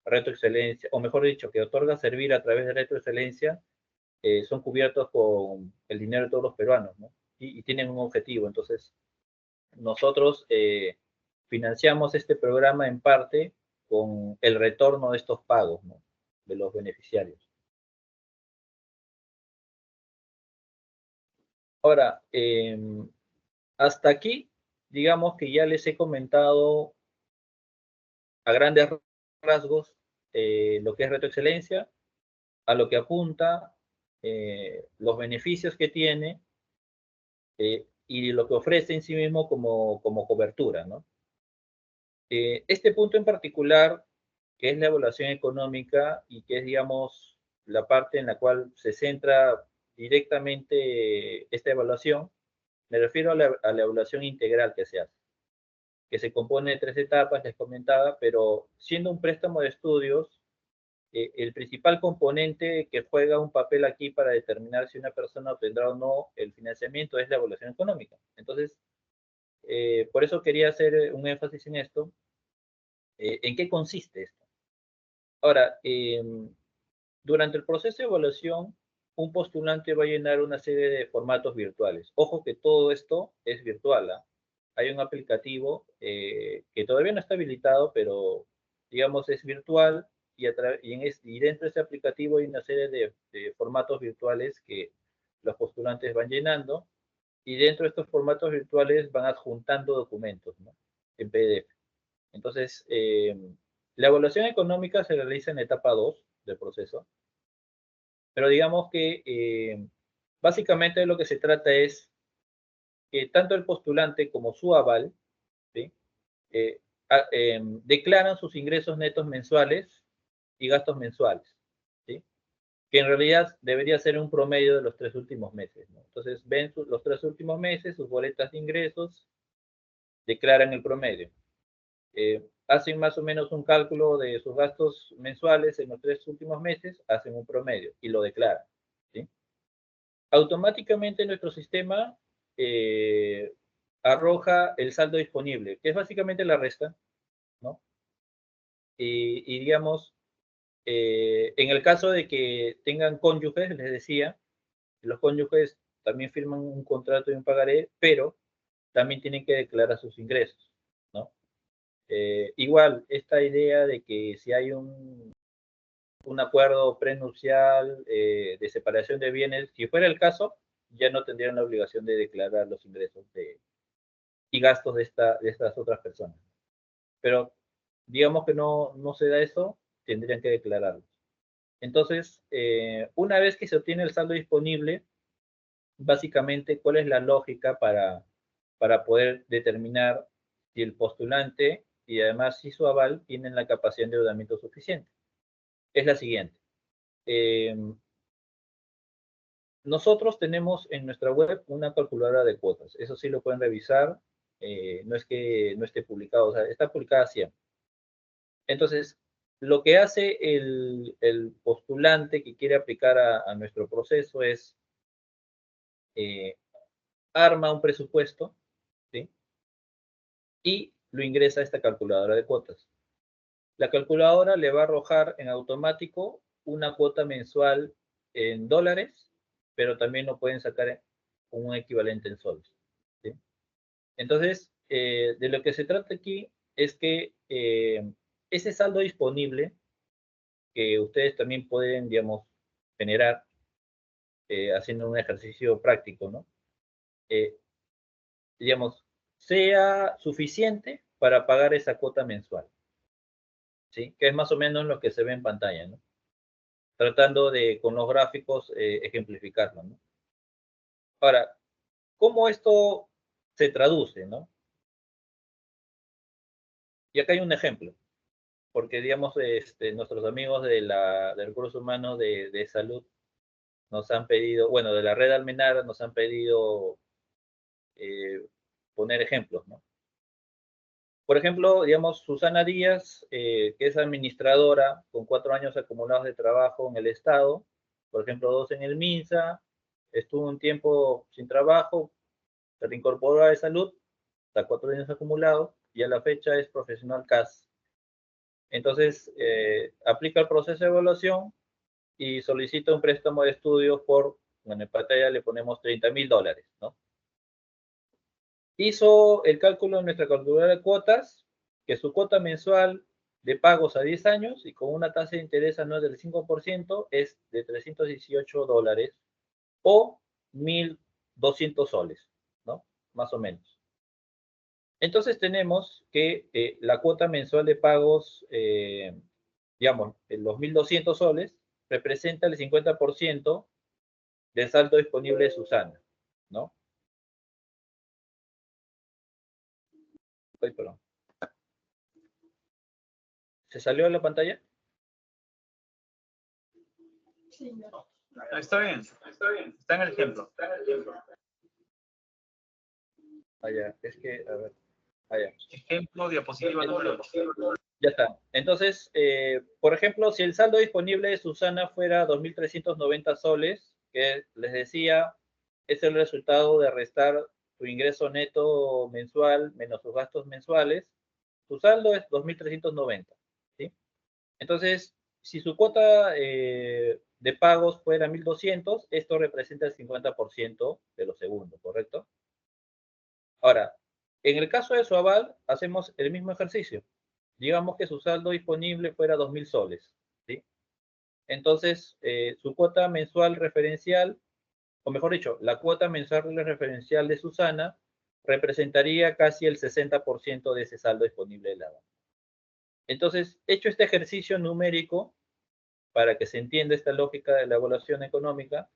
Reto Excelencia, o mejor dicho, que otorga Servir a través de Reto Excelencia, son cubiertos con el dinero de todos los peruanos, ¿no? Y tienen un objetivo. Entonces, nosotros financiamos este programa en parte con el retorno de estos pagos, ¿no? De los beneficiarios. Ahora, hasta aquí, digamos que ya les he comentado a grandes rasgos lo que es Reto Excelencia, a lo que apunta, los beneficios que tiene y lo que ofrece en sí mismo como cobertura, ¿no? Este punto en particular, que es la evaluación económica y que es, digamos, la parte en la cual se centra directamente esta evaluación, me refiero a la evaluación integral que se hace, que se compone de 3 etapas, les comentaba, pero siendo un préstamo de estudios, el principal componente que juega un papel aquí para determinar si una persona obtendrá o no el financiamiento es la evaluación económica. Entonces, por eso quería hacer un énfasis en esto. ¿En qué consiste esto? Ahora, durante el proceso de evaluación, un postulante va a llenar una serie de formatos virtuales. Ojo que todo esto es virtual, ¿ah? Hay un aplicativo que todavía no está habilitado, pero digamos es virtual y dentro de ese aplicativo hay una serie de formatos virtuales que los postulantes van llenando y dentro de estos formatos virtuales van adjuntando documentos, ¿no? En PDF. Entonces, la evaluación económica se realiza en la etapa 2 del proceso, pero digamos que básicamente de lo que se trata es que tanto el postulante como su aval, ¿sí? eh, declaran sus ingresos netos mensuales y gastos mensuales, ¿sí? Que en realidad debería ser un promedio de los 3 últimos meses, ¿no? Entonces ven los 3 últimos meses, sus boletas de ingresos, declaran el promedio. Hacen más o menos un cálculo de sus gastos mensuales en los 3 últimos meses, hacen un promedio y lo declaran, ¿sí? Automáticamente nuestro sistema eh, arroja el saldo disponible, que es básicamente la resta, ¿no? Y digamos, en el caso de que tengan cónyuges, les decía, los cónyuges también firman un contrato y un pagaré, pero también tienen que declarar sus ingresos, ¿no? Igual, esta idea de que si hay un acuerdo prenupcial de separación de bienes, si fuera el caso, ya no tendrían la obligación de declarar los ingresos y gastos de estas otras personas. Pero digamos que no se da eso, tendrían que declararlos. Entonces, una vez que se obtiene el saldo disponible, básicamente, ¿cuál es la lógica para poder determinar si el postulante y además si su aval tienen la capacidad de endeudamiento suficiente? Es la siguiente. Eh, Nosotros tenemos en nuestra web una calculadora de cuotas. Eso sí lo pueden revisar. No es que no esté publicado, o sea, está publicada siempre. Entonces, lo que hace el postulante que quiere aplicar a nuestro proceso es eh, arma un presupuesto, ¿sí? Y lo ingresa a esta calculadora de cuotas. La calculadora le va a arrojar en automático una cuota mensual en dólares, pero también lo pueden sacar un equivalente en soles, ¿sí? Entonces, de lo que se trata aquí es que ese saldo disponible que ustedes también pueden, digamos, generar haciendo un ejercicio práctico, ¿no? Eh, digamos, sea suficiente para pagar esa cuota mensual, ¿sí? Que es más o menos lo que se ve en pantalla, ¿no? Tratando de, con los gráficos, ejemplificarlo, ¿no? Ahora, ¿cómo esto se traduce, no? Y acá hay un ejemplo, porque, digamos, nuestros amigos del recursos humanos de salud nos han pedido, bueno, de la red Almenara nos han pedido eh, poner ejemplos, ¿no? Por ejemplo, digamos, Susana Díaz, que es administradora con 4 años acumulados de trabajo en el Estado, por ejemplo, 2 en el MINSA, estuvo un tiempo sin trabajo, se reincorporó a de salud, hasta 4 años acumulados, y a la fecha es profesional CAS. Entonces, aplica el proceso de evaluación y solicita un préstamo de estudios por, bueno, en pantalla le ponemos $30,000, ¿no? Hizo el cálculo en nuestra calculadora de cuotas, que su cuota mensual de pagos a 10 años y con una tasa de interés anual del 5% es de $318 o 1.200 soles, ¿no? Más o menos. Entonces tenemos que la cuota mensual de pagos, digamos, los 1.200 soles, representa el 50% del saldo disponible de Susana, ¿no? Ay, perdón. ¿Se salió de la pantalla? Sí, no. Está bien, está en el ejemplo. Allá, es que, a ver, allá. Ejemplo, diapositiva número 2. Ya está. Entonces, por ejemplo, si el saldo disponible de Susana fuera 2.390 soles, que les decía, es el resultado de restar su ingreso neto mensual menos sus gastos mensuales, su saldo es 2.390, ¿sí? Entonces, si su cuota de pagos fuera 1.200, esto representa el 50% de lo segundo, ¿correcto? Ahora, en el caso de su aval, hacemos el mismo ejercicio. Digamos que su saldo disponible fuera 2.000 soles, ¿sí? Entonces, su cuota mensual referencial, o mejor dicho, la cuota mensual referencial de Susana representaría casi el 60% de ese saldo disponible del aval. Entonces, hecho este ejercicio numérico, para que se entienda esta lógica de la evaluación económica,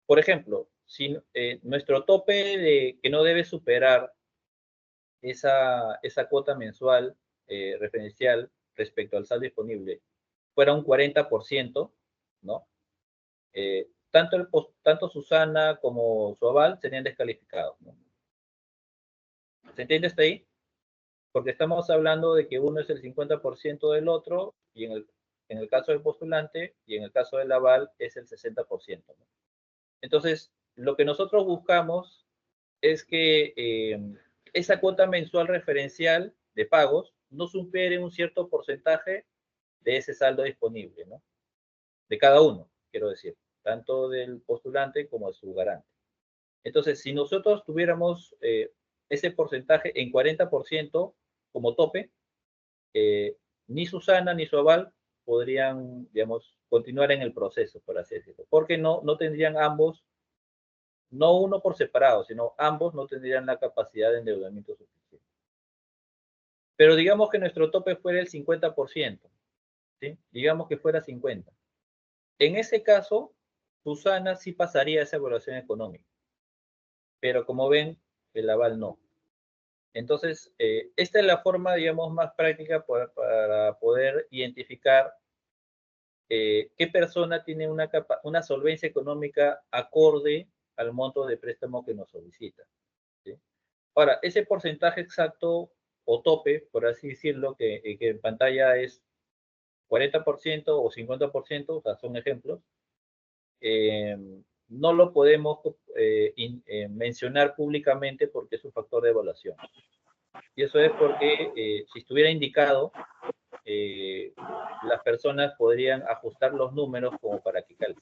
por ejemplo, si nuestro tope de que no debe superar esa cuota mensual referencial respecto al saldo disponible fuera un 40%, ¿no? Tanto Susana como su aval serían descalificados, ¿no? ¿Se entiende hasta ahí? Porque estamos hablando de que uno es el 50% del otro, y en el caso del postulante y en el caso del aval es el 60%, ¿no? Entonces, lo que nosotros buscamos es que esa cuota mensual referencial de pagos no supere un cierto porcentaje de ese saldo disponible, ¿no? De cada uno, quiero decir, tanto del postulante como de su garante. Entonces, si nosotros tuviéramos ese porcentaje en 40% como tope, ni Susana ni su aval podrían, digamos, continuar en el proceso, por así decirlo, porque no tendrían ambos, no uno por separado, sino ambos no tendrían la capacidad de endeudamiento suficiente. Pero digamos que nuestro tope fuera el 50%, ¿sí? Digamos que fuera 50. En ese caso, Susana sí pasaría esa evaluación económica, pero como ven, el aval no. Entonces, esta es la forma, digamos, más práctica para poder identificar qué persona tiene una solvencia económica acorde al monto de préstamo que nos solicita, ¿sí? Ahora, ese porcentaje exacto o tope, por así decirlo, que en pantalla es 40% o 50%, o sea, son ejemplos, eh, no lo podemos mencionar públicamente porque es un factor de evaluación. Y eso es porque si estuviera indicado, las personas podrían ajustar los números como para que calce.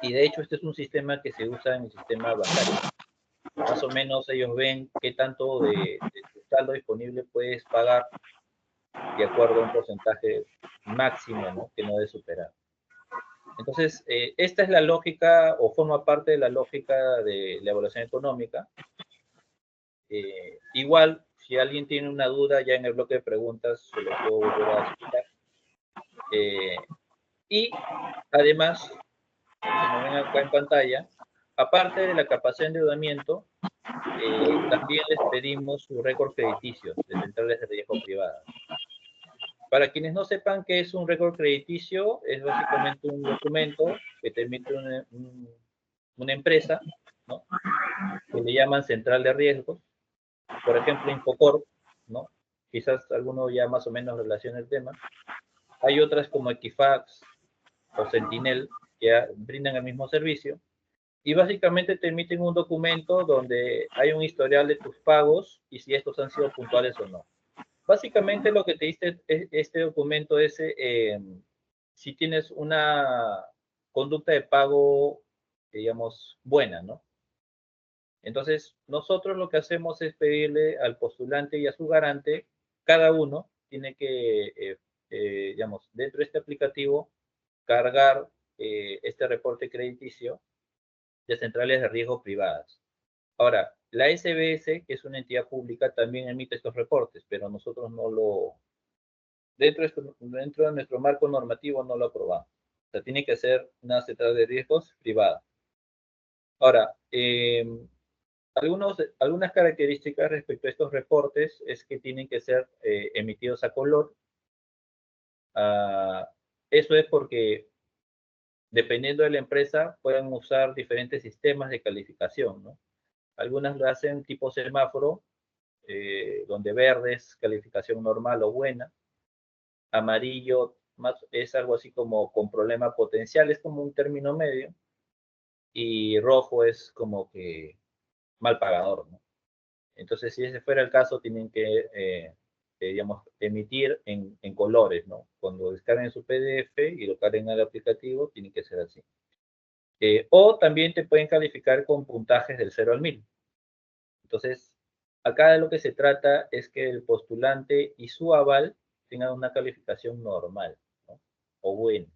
Y de hecho, este es un sistema que se usa en el sistema bancario. Más o menos ellos ven qué tanto de tu saldo disponible puedes pagar de acuerdo a un porcentaje máximo, ¿no? Que no debe superar. Entonces, esta es la lógica o forma parte de la lógica de la evaluación económica. Igual, si alguien tiene una duda, ya en el bloque de preguntas se lo puedo volver a explicar. Y además, como ven acá en pantalla, aparte de la capacidad de endeudamiento, también les pedimos su récord crediticio de centrales de riesgo privadas. Para quienes no sepan qué es un récord crediticio, es básicamente un documento que te emite una empresa, ¿no? Que le llaman central de riesgos, por ejemplo, Infocorp, ¿no? Quizás alguno ya más o menos relaciona el tema. Hay otras como Equifax o Sentinel que brindan el mismo servicio y básicamente te emiten un documento donde hay un historial de tus pagos y si estos han sido puntuales o no. Básicamente lo que te dice este documento es si tienes una conducta de pago, digamos, buena, ¿no? Entonces, nosotros lo que hacemos es pedirle al postulante y a su garante, cada uno tiene que, digamos, dentro de este aplicativo, cargar este reporte crediticio de centrales de riesgo privadas. Ahora, la SBS, que es una entidad pública, también emite estos reportes, pero nosotros no lo, dentro de nuestro marco normativo no lo aprobamos. O sea, tiene que ser una central de riesgos privada. Ahora, algunas características respecto a estos reportes es que tienen que ser emitidos a color. Eso es porque, dependiendo de la empresa, pueden usar diferentes sistemas de calificación, ¿no? Algunas lo hacen tipo semáforo, donde verde es calificación normal o buena, amarillo es algo así como con problema potencial, es como un término medio, y rojo es como que mal pagador, ¿no? Entonces, si ese fuera el caso, tienen que, digamos, emitir en colores, ¿no? Cuando descarguen su PDF y lo carguen al aplicativo, tiene que ser así. O también te pueden calificar con puntajes del 0 al 1000. Entonces, acá de lo que se trata es que el postulante y su aval tengan una calificación normal, ¿no? O buena.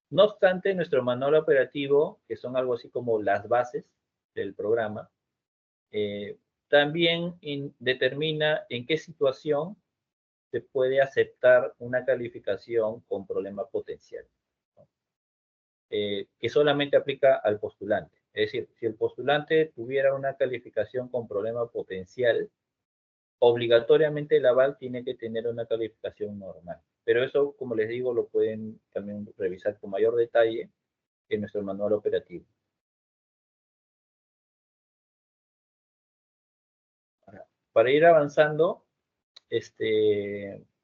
No obstante, nuestro manual operativo, que son algo así como las bases del programa, también determina en qué situación se puede aceptar una calificación con problema potencial, ¿no? Que solamente aplica al postulante. Es decir, si el postulante tuviera una calificación con problema potencial, obligatoriamente el aval tiene que tener una calificación normal. Pero eso, como les digo, lo pueden también revisar con mayor detalle en nuestro manual operativo. Para ir avanzando,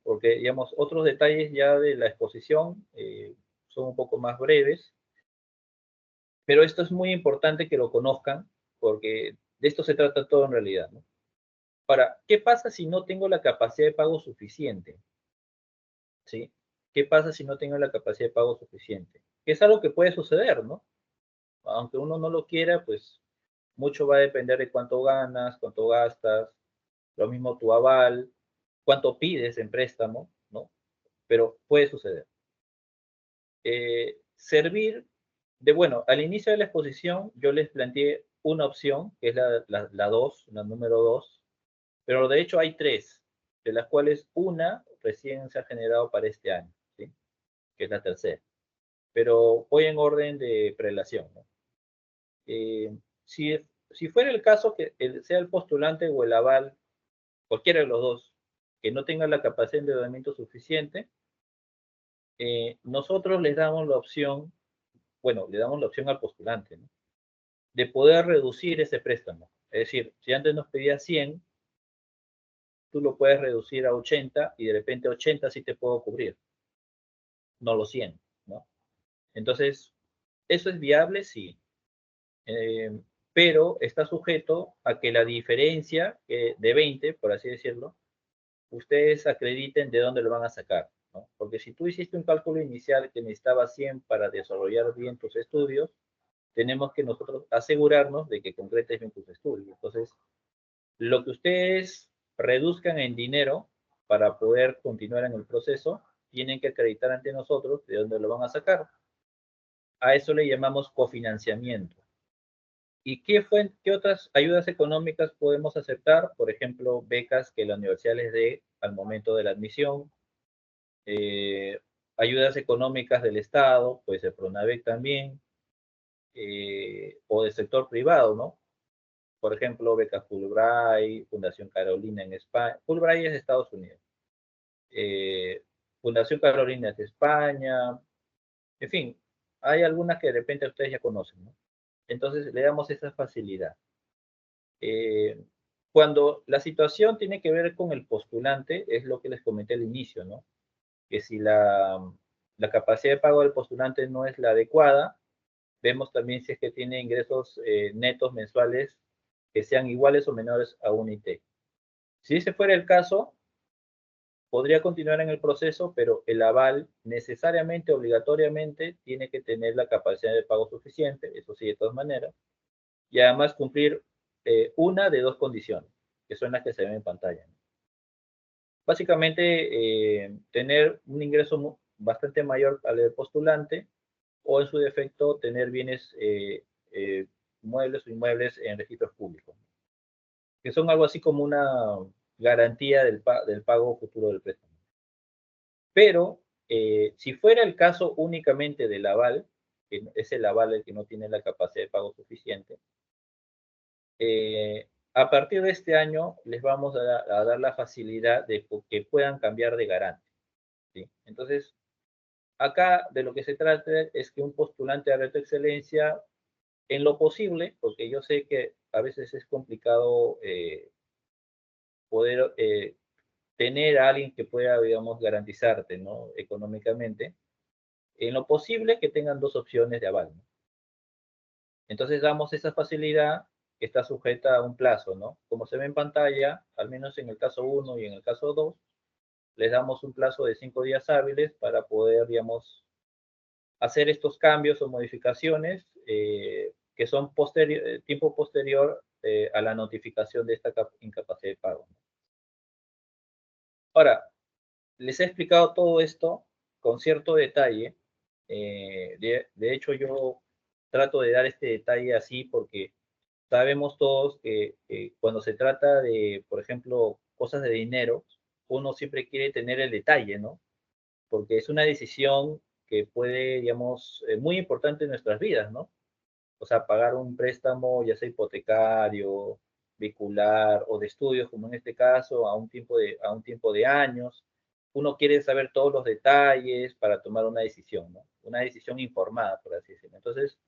porque, digamos, otros detalles ya de la exposición son un poco más breves, pero esto es muy importante que lo conozcan, porque de esto se trata todo en realidad, ¿no? Ahora, ¿qué pasa si no tengo la capacidad de pago suficiente? ¿Sí? ¿Qué pasa si no tengo la capacidad de pago suficiente? Que es algo que puede suceder, ¿no? Aunque uno no lo quiera, pues mucho va a depender de cuánto ganas, cuánto gastas, lo mismo tu aval, cuánto pides en préstamo, ¿no? Pero puede suceder. Servir de, bueno, al inicio de la exposición yo les planteé una opción, que es la 2, la número 2, pero de hecho hay 3, de las cuales una recién se ha generado para este año, ¿sí? Que es la tercera. Pero voy en orden de prelación, ¿no? Eh, si, si fuera el caso que sea el postulante o el aval, cualquiera de los dos, que no tenga la capacidad de endeudamiento suficiente, nosotros les damos la opción, bueno, le damos la opción al postulante, ¿no? De poder reducir ese préstamo. Es decir, si antes nos pedía 100, tú lo puedes reducir a 80 y de repente 80 sí te puedo cubrir, no los 100, ¿no? Entonces, ¿eso es viable? Sí. Eh, pero está sujeto a que la diferencia de 20, por así decirlo, ustedes acrediten de dónde lo van a sacar, ¿no? Porque si tú hiciste un cálculo inicial que necesitaba 100 para desarrollar bien tus estudios, tenemos que nosotros asegurarnos de que concretes bien tus estudios. Entonces, lo que ustedes reduzcan en dinero para poder continuar en el proceso, tienen que acreditar ante nosotros de dónde lo van a sacar. A eso le llamamos cofinanciamiento. ¿Y qué otras ayudas económicas podemos aceptar? Por ejemplo, becas que la universidad les dé al momento de la admisión, eh, ayudas económicas del Estado, pues el Pronavec también, o del sector privado, ¿no? Por ejemplo, becas Fulbright, Fundación Carolina en España. Fulbright es de Estados Unidos. Eh, Fundación Carolina es de España. En fin, hay algunas que de repente ustedes ya conocen, ¿no? Entonces le damos esa facilidad. Eh, Cuando la situación tiene que ver con el postulante, es lo que les comenté al inicio, ¿no? Que si la capacidad de pago del postulante no es la adecuada, vemos también si es que tiene ingresos netos mensuales que sean iguales o menores a un IT. Si ese fuera el caso, podría continuar en el proceso, pero el aval necesariamente, obligatoriamente, tiene que tener la capacidad de pago suficiente, eso sí, de todas maneras, y además cumplir una de dos condiciones, que son las que se ven en pantalla. Básicamente, tener un ingreso bastante mayor al del postulante o en su defecto tener bienes eh, muebles o inmuebles en registros públicos, que son algo así como una garantía del pago futuro del préstamo. Pero si fuera el caso únicamente del aval, que es el aval el que no tiene la capacidad de pago suficiente, a partir de este año les vamos a dar la facilidad de que puedan cambiar de garante, ¿sí? Entonces, acá de lo que se trata es que un postulante a reto de excelencia, en lo posible, porque yo sé que a veces es complicado poder tener a alguien que pueda, digamos, garantizarte, ¿no? Económicamente, en lo posible que tengan dos opciones de aval, ¿no? Entonces damos esa facilidad que está sujeta a un plazo, ¿no? Como se ve en pantalla, al menos en el caso 1 y en el caso 2, les damos un plazo de 5 días hábiles para poder, digamos, hacer estos cambios o modificaciones que son tiempo posterior a la notificación de esta incapacidad de pago. Ahora, les he explicado todo esto con cierto detalle. De hecho, yo trato de dar este detalle así porque sabemos todos que cuando se trata de, por ejemplo, cosas de dinero, uno siempre quiere tener el detalle, ¿no? Porque es una decisión que puede, digamos, muy importante en nuestras vidas, ¿no? O sea, pagar un préstamo, ya sea hipotecario, vehicular o de estudios, como en este caso, a un tiempo de años. Uno quiere saber todos los detalles para tomar una decisión, ¿no? Una decisión informada, por así decirlo. Entonces,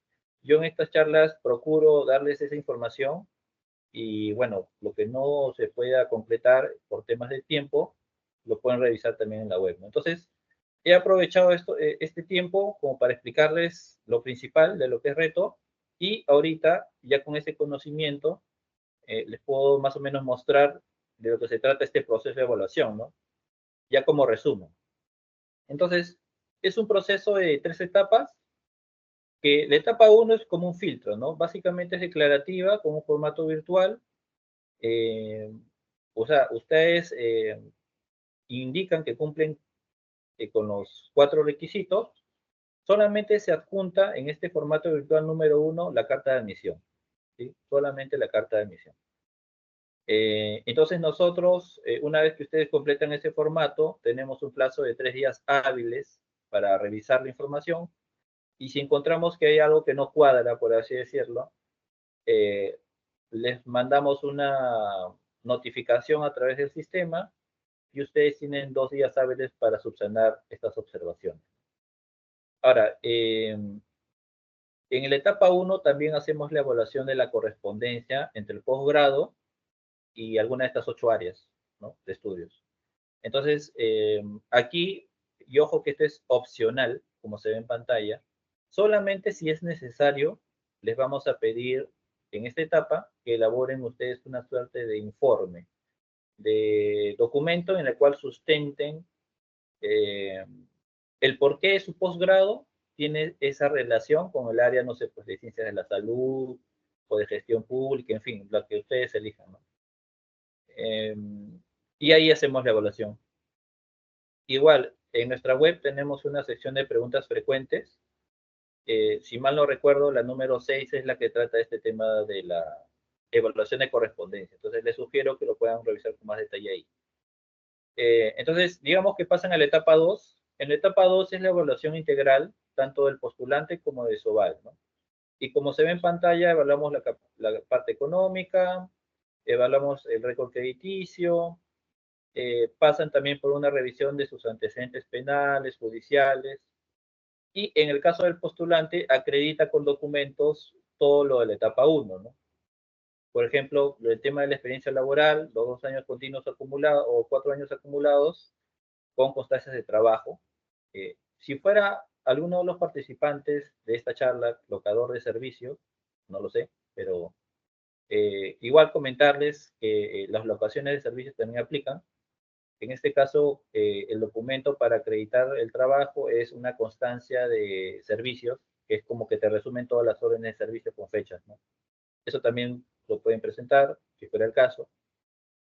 yo en estas charlas procuro darles esa información y, bueno, lo que no se pueda completar por temas de tiempo, lo pueden revisar también en la web, ¿no? Entonces, he aprovechado este tiempo como para explicarles lo principal de lo que es reto y ahorita, ya con ese conocimiento, les puedo más o menos mostrar de lo que se trata este proceso de evaluación, ¿no? Ya como resumen. Entonces, es un proceso de 3 etapas, que la etapa 1 es como un filtro, ¿no? Básicamente es declarativa, con un formato virtual. Eh, o sea, ustedes indican que cumplen con los 4 requisitos. Solamente se adjunta en este formato virtual número 1 la carta de admisión, ¿sí? Solamente la carta de admisión. Entonces nosotros, una vez que ustedes completan ese formato, tenemos un plazo de 3 días hábiles para revisar la información y si encontramos que hay algo que no cuadra, por así decirlo, eh, les mandamos una notificación a través del sistema y ustedes tienen 2 días hábiles para subsanar estas observaciones. Ahora, en la etapa 1 también hacemos la evaluación de la correspondencia entre el posgrado y alguna de estas 8 áreas, ¿no? De estudios. Entonces, aquí, y ojo que este es opcional, como se ve en pantalla, solamente si es necesario, les vamos a pedir en esta etapa que elaboren ustedes una suerte de informe, de documento en el cual sustenten eh, el por qué su posgrado tiene esa relación con el área, no sé, pues de ciencias de la salud o de gestión pública, en fin, lo que ustedes elijan, ¿no? Eh, y ahí hacemos la evaluación. Igual, en nuestra web tenemos una sección de preguntas frecuentes Si mal no recuerdo, la número 6 es la que trata este tema de la evaluación de correspondencia. Entonces, les sugiero que lo puedan revisar con más detalle ahí. Entonces, digamos que pasan a la etapa 2. En la etapa 2 es la evaluación integral, tanto del postulante como de SOVAL, ¿no? Y como se ve en pantalla, evaluamos la parte económica, evaluamos el récord crediticio, pasan también por una revisión de sus antecedentes penales, judiciales, y en el caso del postulante, acredita con documentos todo lo de la etapa 1, ¿no? Por ejemplo, el tema de la experiencia laboral, los 2 años continuos acumulados o 4 años acumulados con constancias de trabajo. Si fuera alguno de los participantes de esta charla locador de servicios, no lo sé, pero igual comentarles que las locaciones de servicios también aplican. En este caso, el documento para acreditar el trabajo es una constancia de servicios, que es como que te resumen todas las órdenes de servicio con fechas, ¿no? Eso también lo pueden presentar, si fuera el caso.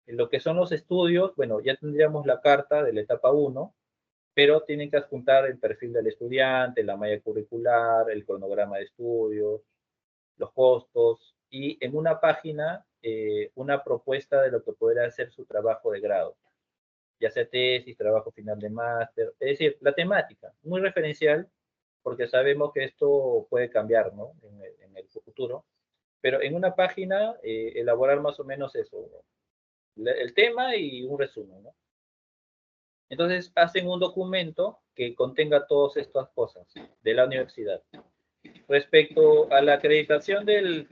En lo que son los estudios, bueno, ya tendríamos la carta de la etapa 1, pero tienen que adjuntar el perfil del estudiante, la malla curricular, el cronograma de estudios, los costos, y en una página una propuesta de lo que podría ser su trabajo de grado, ya sea tesis, trabajo final de máster, es decir, la temática, muy referencial, porque sabemos que esto puede cambiar, ¿no? En el futuro, pero en una página elaborar más o menos eso, ¿no? El tema y un resumen, ¿no? Entonces hacen un documento que contenga todas estas cosas de la universidad. Respecto a la acreditación del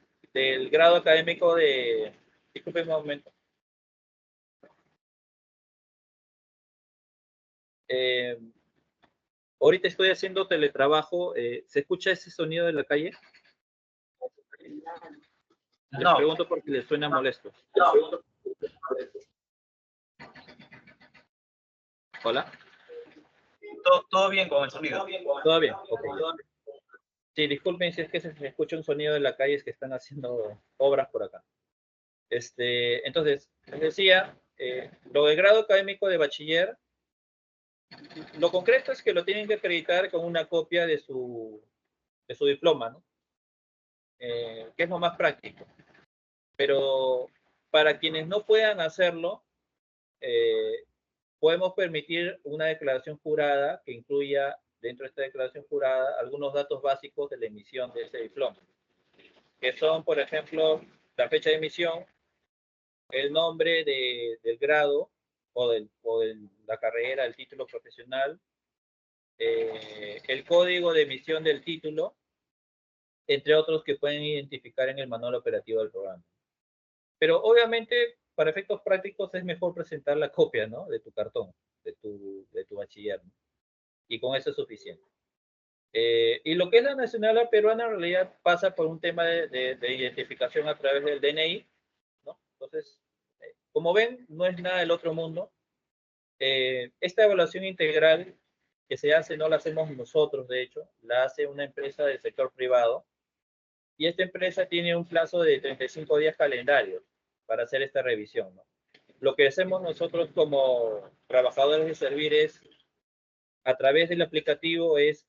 grado académico de... Disculpen un momento. Eh, Ahorita estoy haciendo teletrabajo. ¿Se escucha ese sonido de la calle? Les No, pregunto porque les suena molesto. Hola. todo bien con el sonido. ¿Todo bien? Ok. Sí, disculpen si es que se escucha un sonido de la calle, es que están haciendo obras por acá. Entonces, les decía, lo de grado académico de bachiller, lo concreto es que lo tienen que acreditar con una copia de su diploma, ¿no? Que es lo más práctico. Pero para quienes no puedan hacerlo, eh, podemos permitir una declaración jurada que incluya dentro de esta declaración jurada algunos datos básicos de la emisión de ese diploma, que son, por ejemplo, la fecha de emisión, el nombre del grado o de la carrera, el título profesional, el código de emisión del título, entre otros que pueden identificar en el manual operativo del programa. Pero obviamente, para efectos prácticos, es mejor presentar la copia, ¿no? De tu cartón, de tu bachiller, ¿no? Y con eso es suficiente. Y lo que es la nacional peruana en realidad pasa por un tema de identificación a través del DNI, ¿no? Entonces, como ven, no es nada del otro mundo. Esta evaluación integral que se hace no la hacemos nosotros, de hecho, la hace una empresa del sector privado, y esta empresa tiene un plazo de 35 días calendarios para hacer esta revisión, ¿no? Lo que hacemos nosotros como trabajadores de servir es, a través del aplicativo, es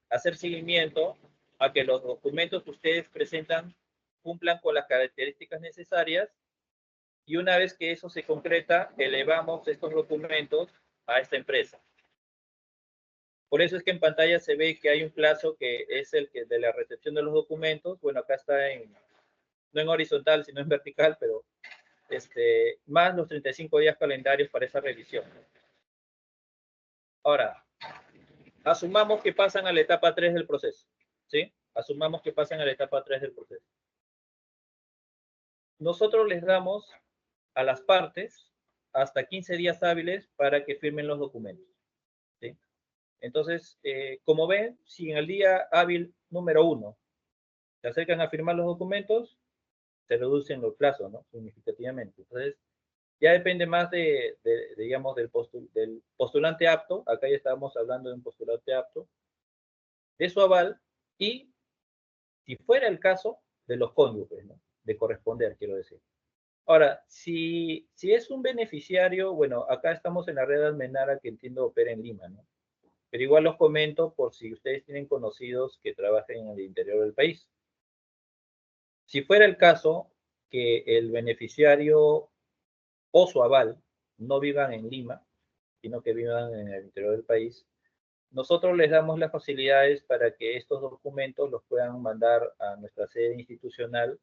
hacer seguimiento a que los documentos que ustedes presentan cumplan con las características necesarias, y una vez que eso se concreta, elevamos estos documentos a esta empresa. Por eso es que en pantalla se ve que hay un plazo que es el que de la recepción de los documentos. Bueno, acá está no en horizontal, sino en vertical, pero más los 35 días calendarios para esa revisión. Ahora, asumamos que pasan a la etapa 3 del proceso, ¿sí? Asumamos que pasan a la etapa 3 del proceso. Nosotros les damos a las partes hasta 15 días hábiles para que firmen los documentos, ¿sí? Entonces, como ven, si en el día hábil número 1 se acercan a firmar los documentos, se reducen los plazos, ¿no? Significativamente. Entonces, ya depende más digamos, del postulante apto. Acá ya estábamos hablando de un postulante apto, de su aval, y si fuera el caso, de los cónyuges, ¿no? De corresponder, quiero decir. Ahora, si es un beneficiario, bueno, acá estamos en la red Almenara, que entiendo opera en Lima, ¿no? pero igual los comento por si ustedes tienen conocidos que trabajen en el interior del país. Si fuera el caso que el beneficiario o su aval no vivan en Lima, sino que vivan en el interior del país, nosotros les damos las facilidades para que estos documentos los puedan mandar a nuestra sede institucional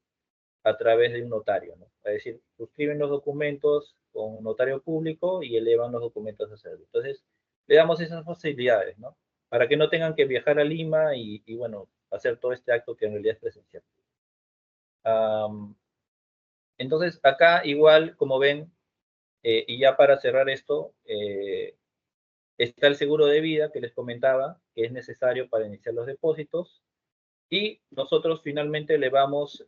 a través de un notario, ¿no? Es decir, suscriben los documentos con un notario público y elevan los documentos a servicio. Entonces, le damos esas facilidades, ¿no? Para que no tengan que viajar a Lima y bueno, hacer todo este acto que en realidad es presencial. Entonces, acá igual, como ven, y ya para cerrar esto, está el seguro de vida que les comentaba, que es necesario para iniciar los depósitos, y nosotros finalmente le vamos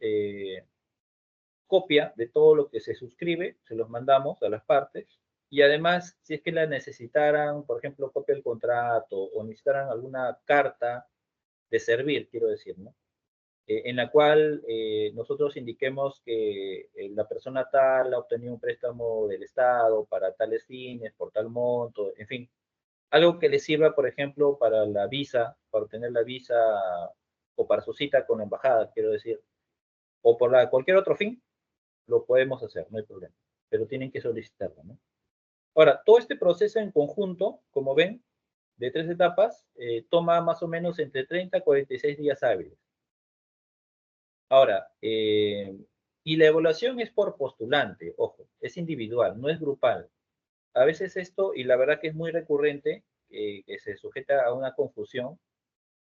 copia de todo lo que se suscribe, se los mandamos a las partes, y además, si es que la necesitaran, por ejemplo, copia del contrato o necesitaran alguna carta de servir, quiero decir, ¿no? En la cual nosotros indiquemos que la persona tal ha obtenido un préstamo del Estado para tales fines, por tal monto, en fin, algo que le sirva, por ejemplo, para la visa, para obtener la visa o para su cita con la embajada, quiero decir, o por cualquier otro fin, lo podemos hacer, no hay problema, pero tienen que solicitarlo, ¿no? Ahora, todo este proceso en conjunto, como ven, de 3 etapas, toma más o menos entre 30 a 46 días hábiles. Ahora, y la evaluación es por postulante, ojo, es individual, no es grupal. A veces esto, y la verdad que es muy recurrente, que se sujeta a una confusión,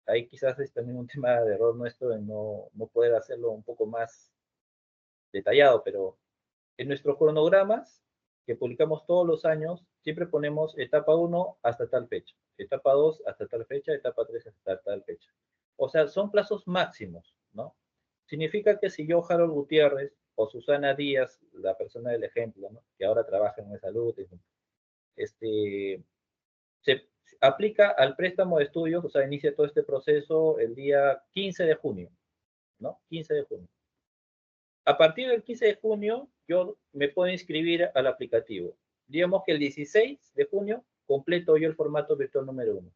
ahí quizás es también un tema de error nuestro en no poder hacerlo un poco más detallado, pero en nuestros cronogramas que publicamos todos los años, siempre ponemos etapa 1 hasta tal fecha, etapa 2 hasta tal fecha, etapa 3 hasta tal fecha. O sea, son plazos máximos, ¿no? Significa que si yo, Harold Gutiérrez, o Susana Díaz, la persona del ejemplo, ¿no? Que ahora trabaja en salud, este, se aplica al préstamo de estudios, o sea, inicia todo este proceso el día 15 de junio, ¿no? 15 de junio. A partir del 15 de junio, yo me puedo inscribir al aplicativo. Digamos que el 16 de junio completo yo el formato virtual número 1.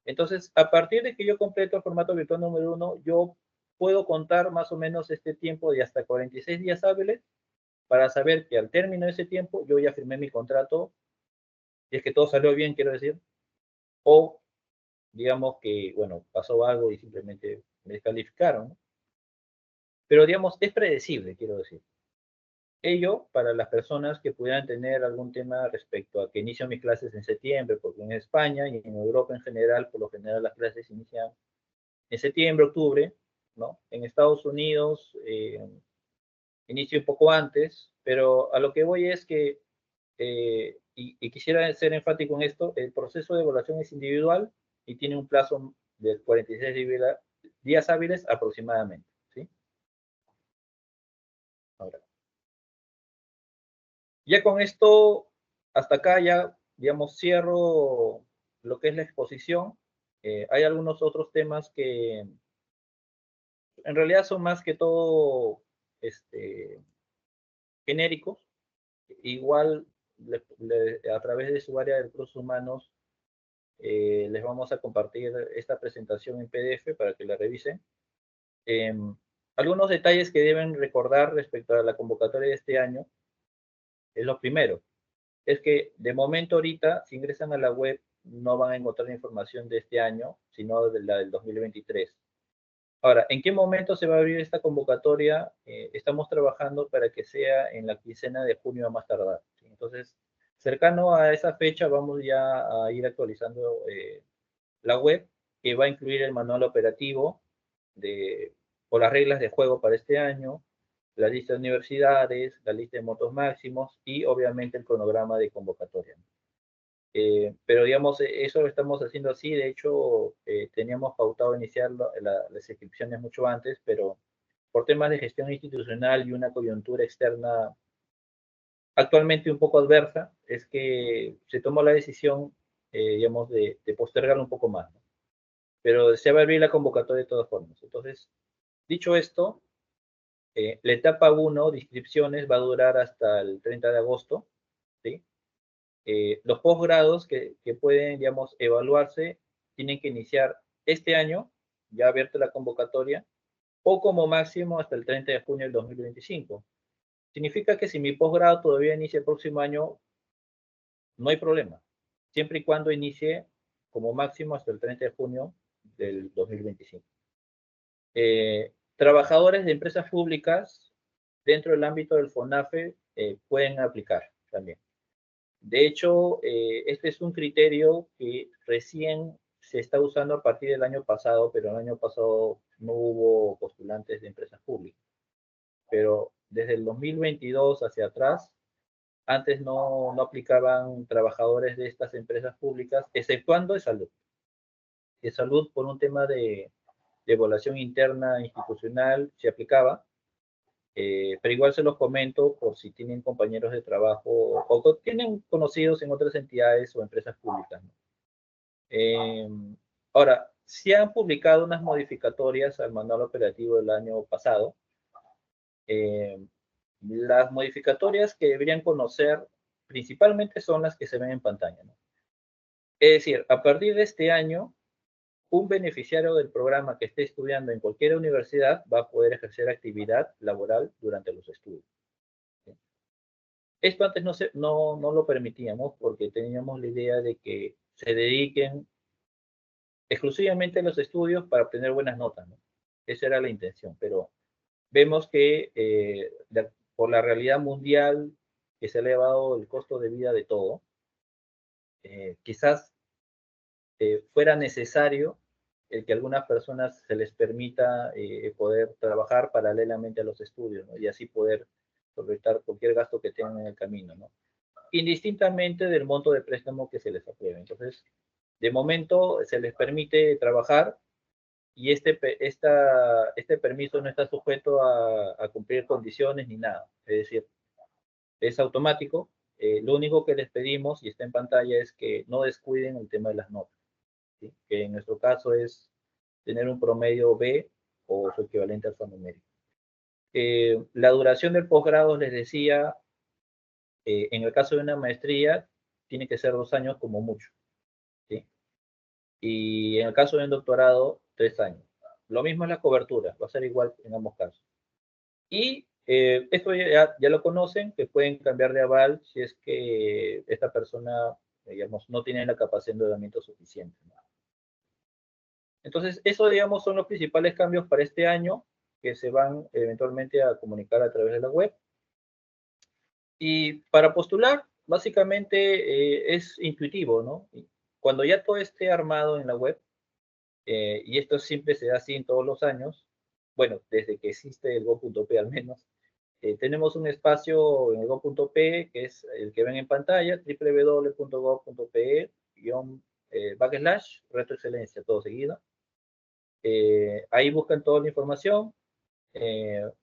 Entonces, a partir de que yo completo el formato virtual número 1, yo puedo contar más o menos este tiempo de hasta 46 días hábiles para saber que al término de ese tiempo yo ya firmé mi contrato, y es que todo salió bien, quiero decir, o digamos que, bueno, pasó algo y simplemente me descalificaron, ¿no? Pero digamos, es predecible, quiero decir. Ello para las personas que pudieran tener algún tema respecto a que inicio mis clases en septiembre, porque en España y en Europa en general, por lo general las clases inician en septiembre, octubre, ¿no? En Estados Unidos inicio un poco antes, pero a lo que voy es que, y quisiera ser enfático en esto, el proceso de evaluación es individual y tiene un plazo de 46 días hábiles aproximadamente, ¿sí? Ahora, ya con esto, hasta acá ya, digamos, cierro lo que es la exposición. Hay algunos otros temas que en realidad son más que todo genéricos. Igual, a través de su área de recursos humanos, les vamos a compartir esta presentación en PDF para que la revisen. Algunos detalles que deben recordar respecto a la convocatoria de este año es lo primero. Es que de momento ahorita, si ingresan a la web, no van a encontrar información de este año, sino de la del 2023. Ahora, ¿en qué momento se va a abrir esta convocatoria? Estamos trabajando para que sea en la quincena de junio a más tardar. ¿Sí? Entonces, cercano a esa fecha vamos ya a ir actualizando la web, que va a incluir el manual operativo o las reglas de juego para este año, la lista de universidades, la lista de montos máximos y obviamente el cronograma de convocatoria. Pero digamos, eso lo estamos haciendo así. De hecho, teníamos pautado iniciar las inscripciones mucho antes, pero por temas de gestión institucional y una coyuntura externa actualmente un poco adversa, es que se tomó la decisión, digamos, de postergarlo un poco más, ¿no? Pero se va a abrir la convocatoria de todas formas. Entonces, dicho esto, la etapa 1 de inscripciones va a durar hasta el 30 de agosto, ¿sí? los posgrados que pueden, digamos, evaluarse, tienen que iniciar este año, ya abierta la convocatoria, o como máximo hasta el 30 de junio del 2025. Significa que si mi posgrado todavía inicia el próximo año, no hay problema, siempre y cuando inicie como máximo hasta el 30 de junio del 2025. Trabajadores de empresas públicas dentro del ámbito del FONAFE pueden aplicar también. De hecho, este es un criterio que recién se está usando a partir del año pasado, pero el año pasado no hubo postulantes de empresas públicas. Pero desde el 2022 hacia atrás, antes no aplicaban trabajadores de estas empresas públicas, exceptuando de salud. De salud por un tema de evaluación interna institucional se aplicaba, pero igual se los comento por si tienen compañeros de trabajo o tienen conocidos en otras entidades o empresas públicas, ¿no? Ahora, se han publicado unas modificatorias al manual operativo del año pasado. Las modificatorias que deberían conocer principalmente son las que se ven en pantalla, ¿no? Es decir, a partir de este año, un beneficiario del programa que esté estudiando en cualquier universidad va a poder ejercer actividad laboral durante los estudios. Esto antes no lo permitíamos porque teníamos la idea de que se dediquen exclusivamente a los estudios para obtener buenas notas, ¿no? Esa era la intención, pero vemos que por la realidad mundial que se ha elevado el costo de vida de todo, quizás fuera necesario el que a algunas personas se les permita poder trabajar paralelamente a los estudios, ¿no? Y así poder solventar cualquier gasto que tengan en el camino, ¿no? Indistintamente del monto de préstamo que se les apruebe. Entonces, de momento se les permite trabajar y este permiso no está sujeto a cumplir condiciones ni nada. Es decir, es automático. Lo único que les pedimos, y está en pantalla, es que no descuiden el tema de las notas, ¿sí? Que en nuestro caso es tener un promedio B o su equivalente alfanumérico. La duración del posgrado, les decía, en el caso de una maestría, tiene que ser 2 años como mucho, ¿sí? Y en el caso de un doctorado, 3 años. Lo mismo es la cobertura, va a ser igual en ambos casos. Y esto ya lo conocen, que pueden cambiar de aval si es que esta persona, digamos, no tiene la capacidad de endeudamiento suficiente, ¿no? Entonces, eso, digamos, son los principales cambios para este año que se van eventualmente a comunicar a través de la web. Y para postular, básicamente es intuitivo, ¿no? Cuando ya todo esté armado en la web, y esto siempre se da así en todos los años, bueno, desde que existe el go.p al menos, tenemos un espacio en el go.p que es el que ven en pantalla, www.go.pe / reto excelencia, todo seguido. Ahí buscan toda la información,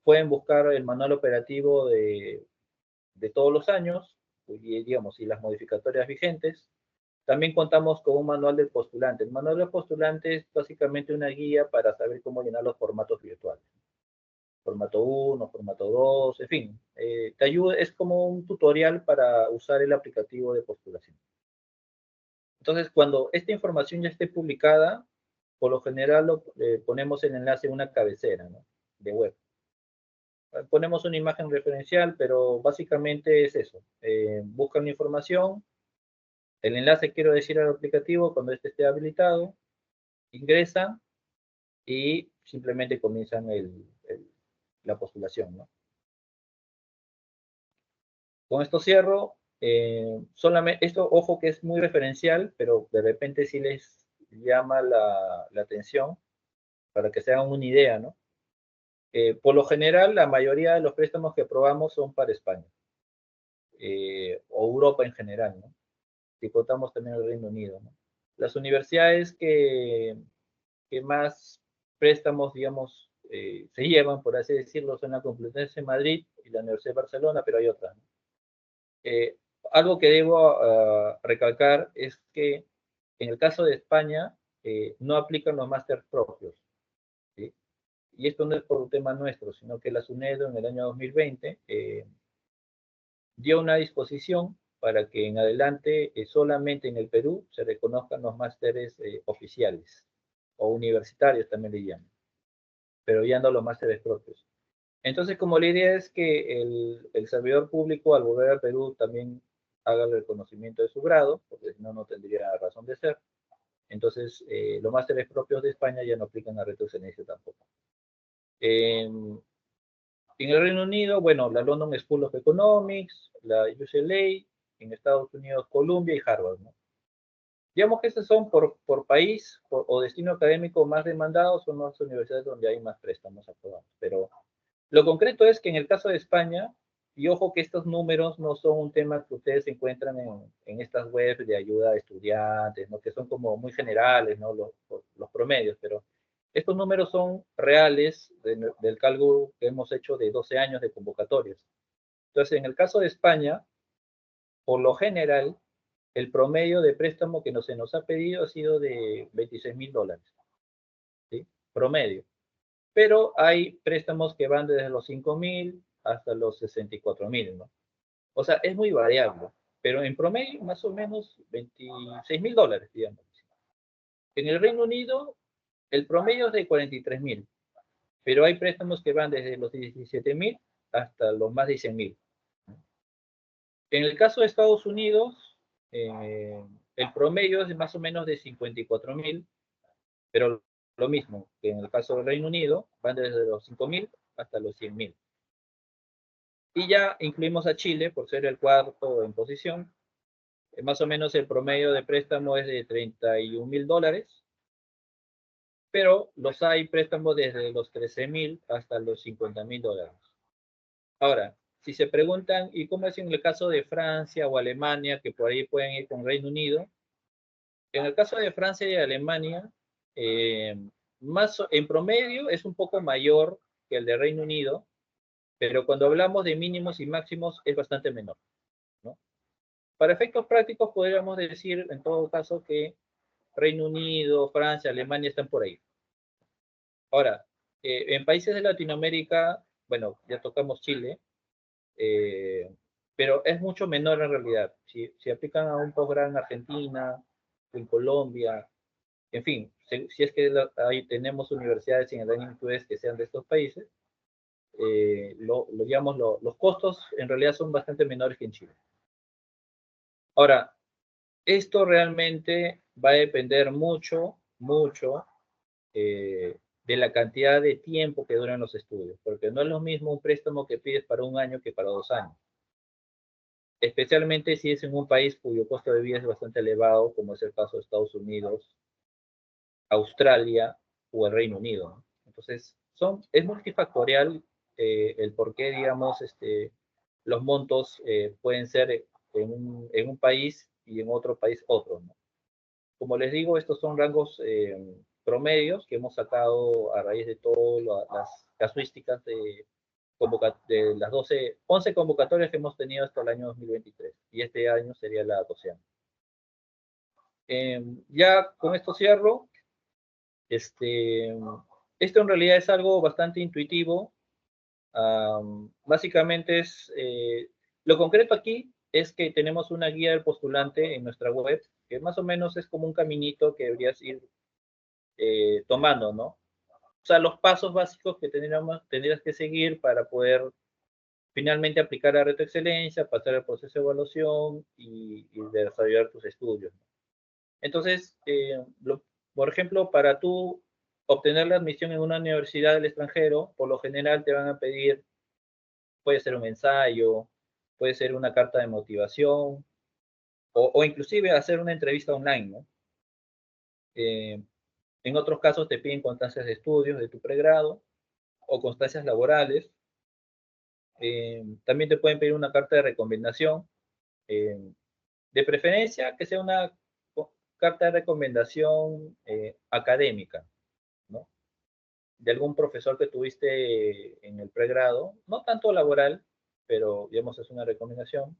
pueden buscar el manual operativo de todos los años, y, digamos, y las modificatorias vigentes. También contamos con un manual del postulante. El manual del postulante es básicamente una guía para saber cómo llenar los formatos virtuales. Formato 1, formato 2, en fin. Te ayuda, es como un tutorial para usar el aplicativo de postulación. Entonces, cuando esta información ya esté publicada, por lo general ponemos el enlace en una cabecera, ¿no?, de web. Ponemos una imagen referencial, pero básicamente es eso. Buscan la información, el enlace, quiero decir, al aplicativo cuando este esté habilitado, ingresan y simplemente comienzan la postulación, ¿no? Con esto cierro. Solamente, esto, ojo, que es muy referencial, pero de repente sí les llama la atención para que se hagan una idea, ¿no? Por lo general, la mayoría de los préstamos que aprobamos son para España, o Europa en general, ¿no? Si contamos también el Reino Unido, ¿no? Las universidades que más préstamos, digamos, se llevan, por así decirlo, son la Complutense de Madrid y la Universidad de Barcelona, pero hay otras, ¿no? Eh, Algo que debo recalcar es que en el caso de España no aplican los másteres propios, ¿sí? Y esto no es por un tema nuestro, sino que la SUNEDO en el año 2020 dio una disposición para que en adelante solamente en el Perú se reconozcan los másteres oficiales o universitarios también le llaman, pero ya no los másteres propios. Entonces, como la idea es que el servidor público al volver al Perú también haga el reconocimiento de su grado, porque si no, no tendría razón de ser. Entonces, los másteres propios de España ya no aplican a reto excelencia tampoco. En el Reino Unido, bueno, la London School of Economics, la UCLA, en Estados Unidos, Columbia y Harvard, ¿no? Digamos que estos son por país o destino académico más demandados, son las universidades donde hay más préstamos aprobados. Pero lo concreto es que en el caso de España, y ojo que estos números no son un tema que ustedes encuentran en estas webs de ayuda a estudiantes, ¿no? Que son como muy generales, ¿no? Los promedios, pero estos números son reales del cálculo que hemos hecho de 12 años de convocatorias. Entonces, en el caso de España, por lo general, el promedio de préstamo que se nos ha pedido ha sido de $26,000, ¿sí? Promedio. Pero hay préstamos que van desde los 5,000 hasta los 64,000, ¿no? O sea, es muy variable, pero en promedio más o menos $26,000, digamos. En el Reino Unido, el promedio es de 43,000, pero hay préstamos que van desde los 17,000 hasta los más de 100,000. En el caso de Estados Unidos, el promedio es más o menos de 54,000, pero lo mismo que en el caso del Reino Unido, van desde los 5,000 hasta los 100,000. Y ya incluimos a Chile por ser el cuarto en posición. Más o menos el promedio de préstamo es de $31,000, pero los hay préstamos desde los 13,000 hasta los $50,000. Ahora, si se preguntan, ¿y cómo es en el caso de Francia o Alemania, que por ahí pueden ir con Reino Unido? En el caso de Francia y Alemania, eh, en promedio es un poco mayor que el de Reino Unido, pero cuando hablamos de mínimos y máximos es bastante menor, ¿no? Para efectos prácticos podríamos decir en todo caso que Reino Unido, Francia, Alemania están por ahí. Ahora, en países de Latinoamérica, bueno, ya tocamos Chile, eh, pero es mucho menor en realidad. Si aplican a un posgrado en Argentina, en Colombia, en fin, si es que ahí tenemos universidades en el ranking QS que sean de estos países, digamos, los costos en realidad son bastante menores que en Chile. Ahora, esto realmente va a depender mucho, mucho de la cantidad de tiempo que duran los estudios, porque no es lo mismo un préstamo que pides para un año que para 2 años, especialmente si es en un país cuyo costo de vida es bastante elevado, como es el caso de Estados Unidos, Australia o el Reino Unido, ¿no? Entonces, es multifactorial el por qué, digamos, los montos pueden ser en un país y en otro país otro, ¿no? Como les digo, estos son rangos promedios que hemos sacado a raíz de todas las casuísticas de las 11 convocatorias que hemos tenido hasta el año 2023. Y este año sería la 12ª. Ya con esto cierro. Esto en realidad es algo bastante intuitivo. Básicamente lo concreto aquí es que tenemos una guía del postulante en nuestra web, que más o menos es como un caminito que deberías ir tomando, ¿no? O sea, los pasos básicos que tendrías que seguir para poder finalmente aplicar la reto excelencia, pasar el proceso de evaluación y desarrollar tus estudios. Entonces, por ejemplo, para tú obtener la admisión en una universidad del extranjero, por lo general te van a pedir, puede ser un ensayo, puede ser una carta de motivación, o inclusive hacer una entrevista online, ¿no? En otros casos te piden constancias de estudios de tu pregrado o constancias laborales. También te pueden pedir una carta de recomendación, de preferencia que sea una carta de recomendación académica, ¿no? De algún profesor que tuviste en el pregrado, no tanto laboral, pero digamos es una recomendación.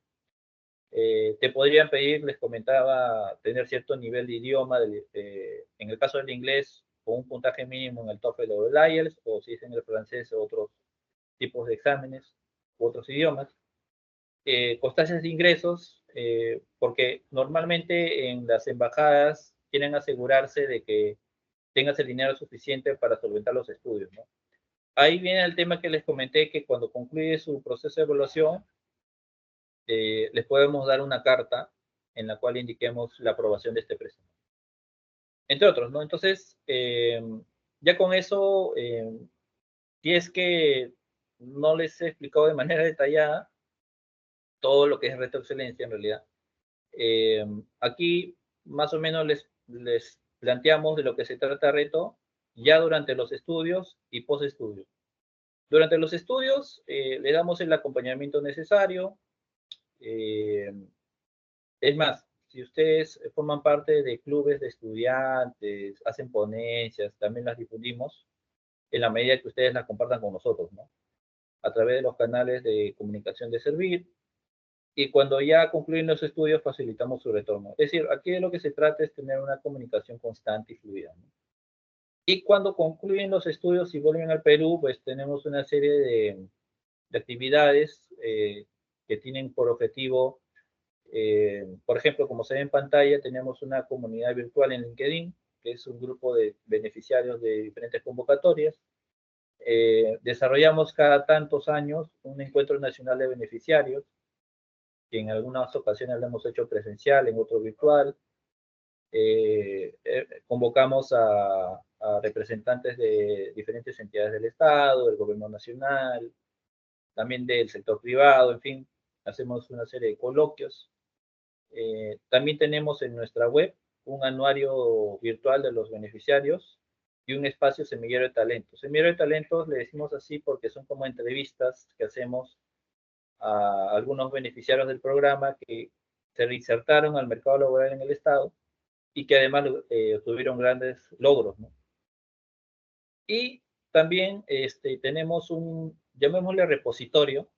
Te podrían pedir, les comentaba, tener cierto nivel de idioma, en el caso del inglés, con un puntaje mínimo en el TOEFL o el IELTS, o si es en el francés, otros tipos de exámenes u otros idiomas. Constancias de ingresos, porque normalmente en las embajadas quieren asegurarse de que tengas el dinero suficiente para solventar los estudios, ¿no? Ahí viene el tema que les comenté, que cuando concluye su proceso de evaluación, les podemos dar una carta en la cual indiquemos la aprobación de este préstamo. Entre otros, ¿no? Entonces, ya con eso, si es que no les he explicado de manera detallada todo lo que es Reto Excelencia en realidad, aquí más o menos les planteamos de lo que se trata Reto ya durante los estudios y post estudios. Durante los estudios le damos el acompañamiento necesario. Es más, si ustedes forman parte de clubes de estudiantes, hacen ponencias, también las difundimos en la medida que ustedes las compartan con nosotros, ¿no? A través de los canales de comunicación de Servir. Y cuando ya concluyen los estudios, facilitamos su retorno. Es decir, aquí de lo que se trata es tener una comunicación constante y fluida, ¿no? Y cuando concluyen los estudios y vuelven al Perú, pues tenemos una serie de actividades que tienen por objetivo, por ejemplo, como se ve en pantalla, tenemos una comunidad virtual en LinkedIn, que es un grupo de beneficiarios de diferentes convocatorias. Desarrollamos cada tantos años un encuentro nacional de beneficiarios, que en algunas ocasiones lo hemos hecho presencial, en otro virtual. Convocamos a representantes de diferentes entidades del Estado, del gobierno nacional, también del sector privado, en fin, hacemos una serie de coloquios. También tenemos en nuestra web un anuario virtual de los beneficiarios y un espacio semillero de talentos. Semillero de talentos le decimos así porque son como entrevistas que hacemos a algunos beneficiarios del programa que se reinsertaron al mercado laboral en el Estado y que además obtuvieron grandes logros, ¿no? Y también tenemos un, llamémosle repositorio,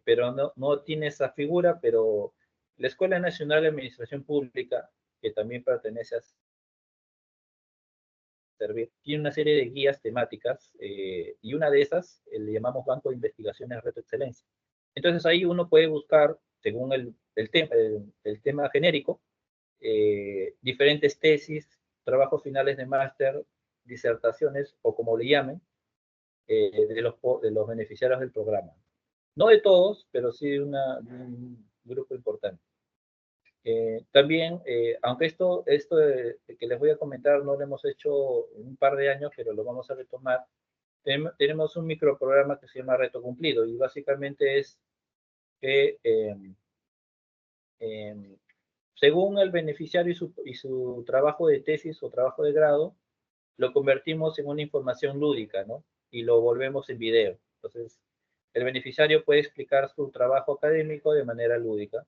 pero no tiene esa figura, pero la Escuela Nacional de Administración Pública, que también pertenece a Servir, tiene una serie de guías temáticas y una de esas le llamamos Banco de Investigaciones Reto Excelencia. Entonces ahí uno puede buscar, según el tema genérico, diferentes tesis, trabajos finales de máster, disertaciones o como le llamen, de los beneficiarios del programa. No de todos, pero sí de un grupo importante. También, aunque esto que les voy a comentar no lo hemos hecho en un par de años, pero lo vamos a retomar, tenemos un microprograma que se llama Reto Cumplido y básicamente es que según el beneficiario y su trabajo de tesis o trabajo de grado, lo convertimos en una información lúdica, ¿no? Y lo volvemos en video. Entonces, el beneficiario puede explicar su trabajo académico de manera lúdica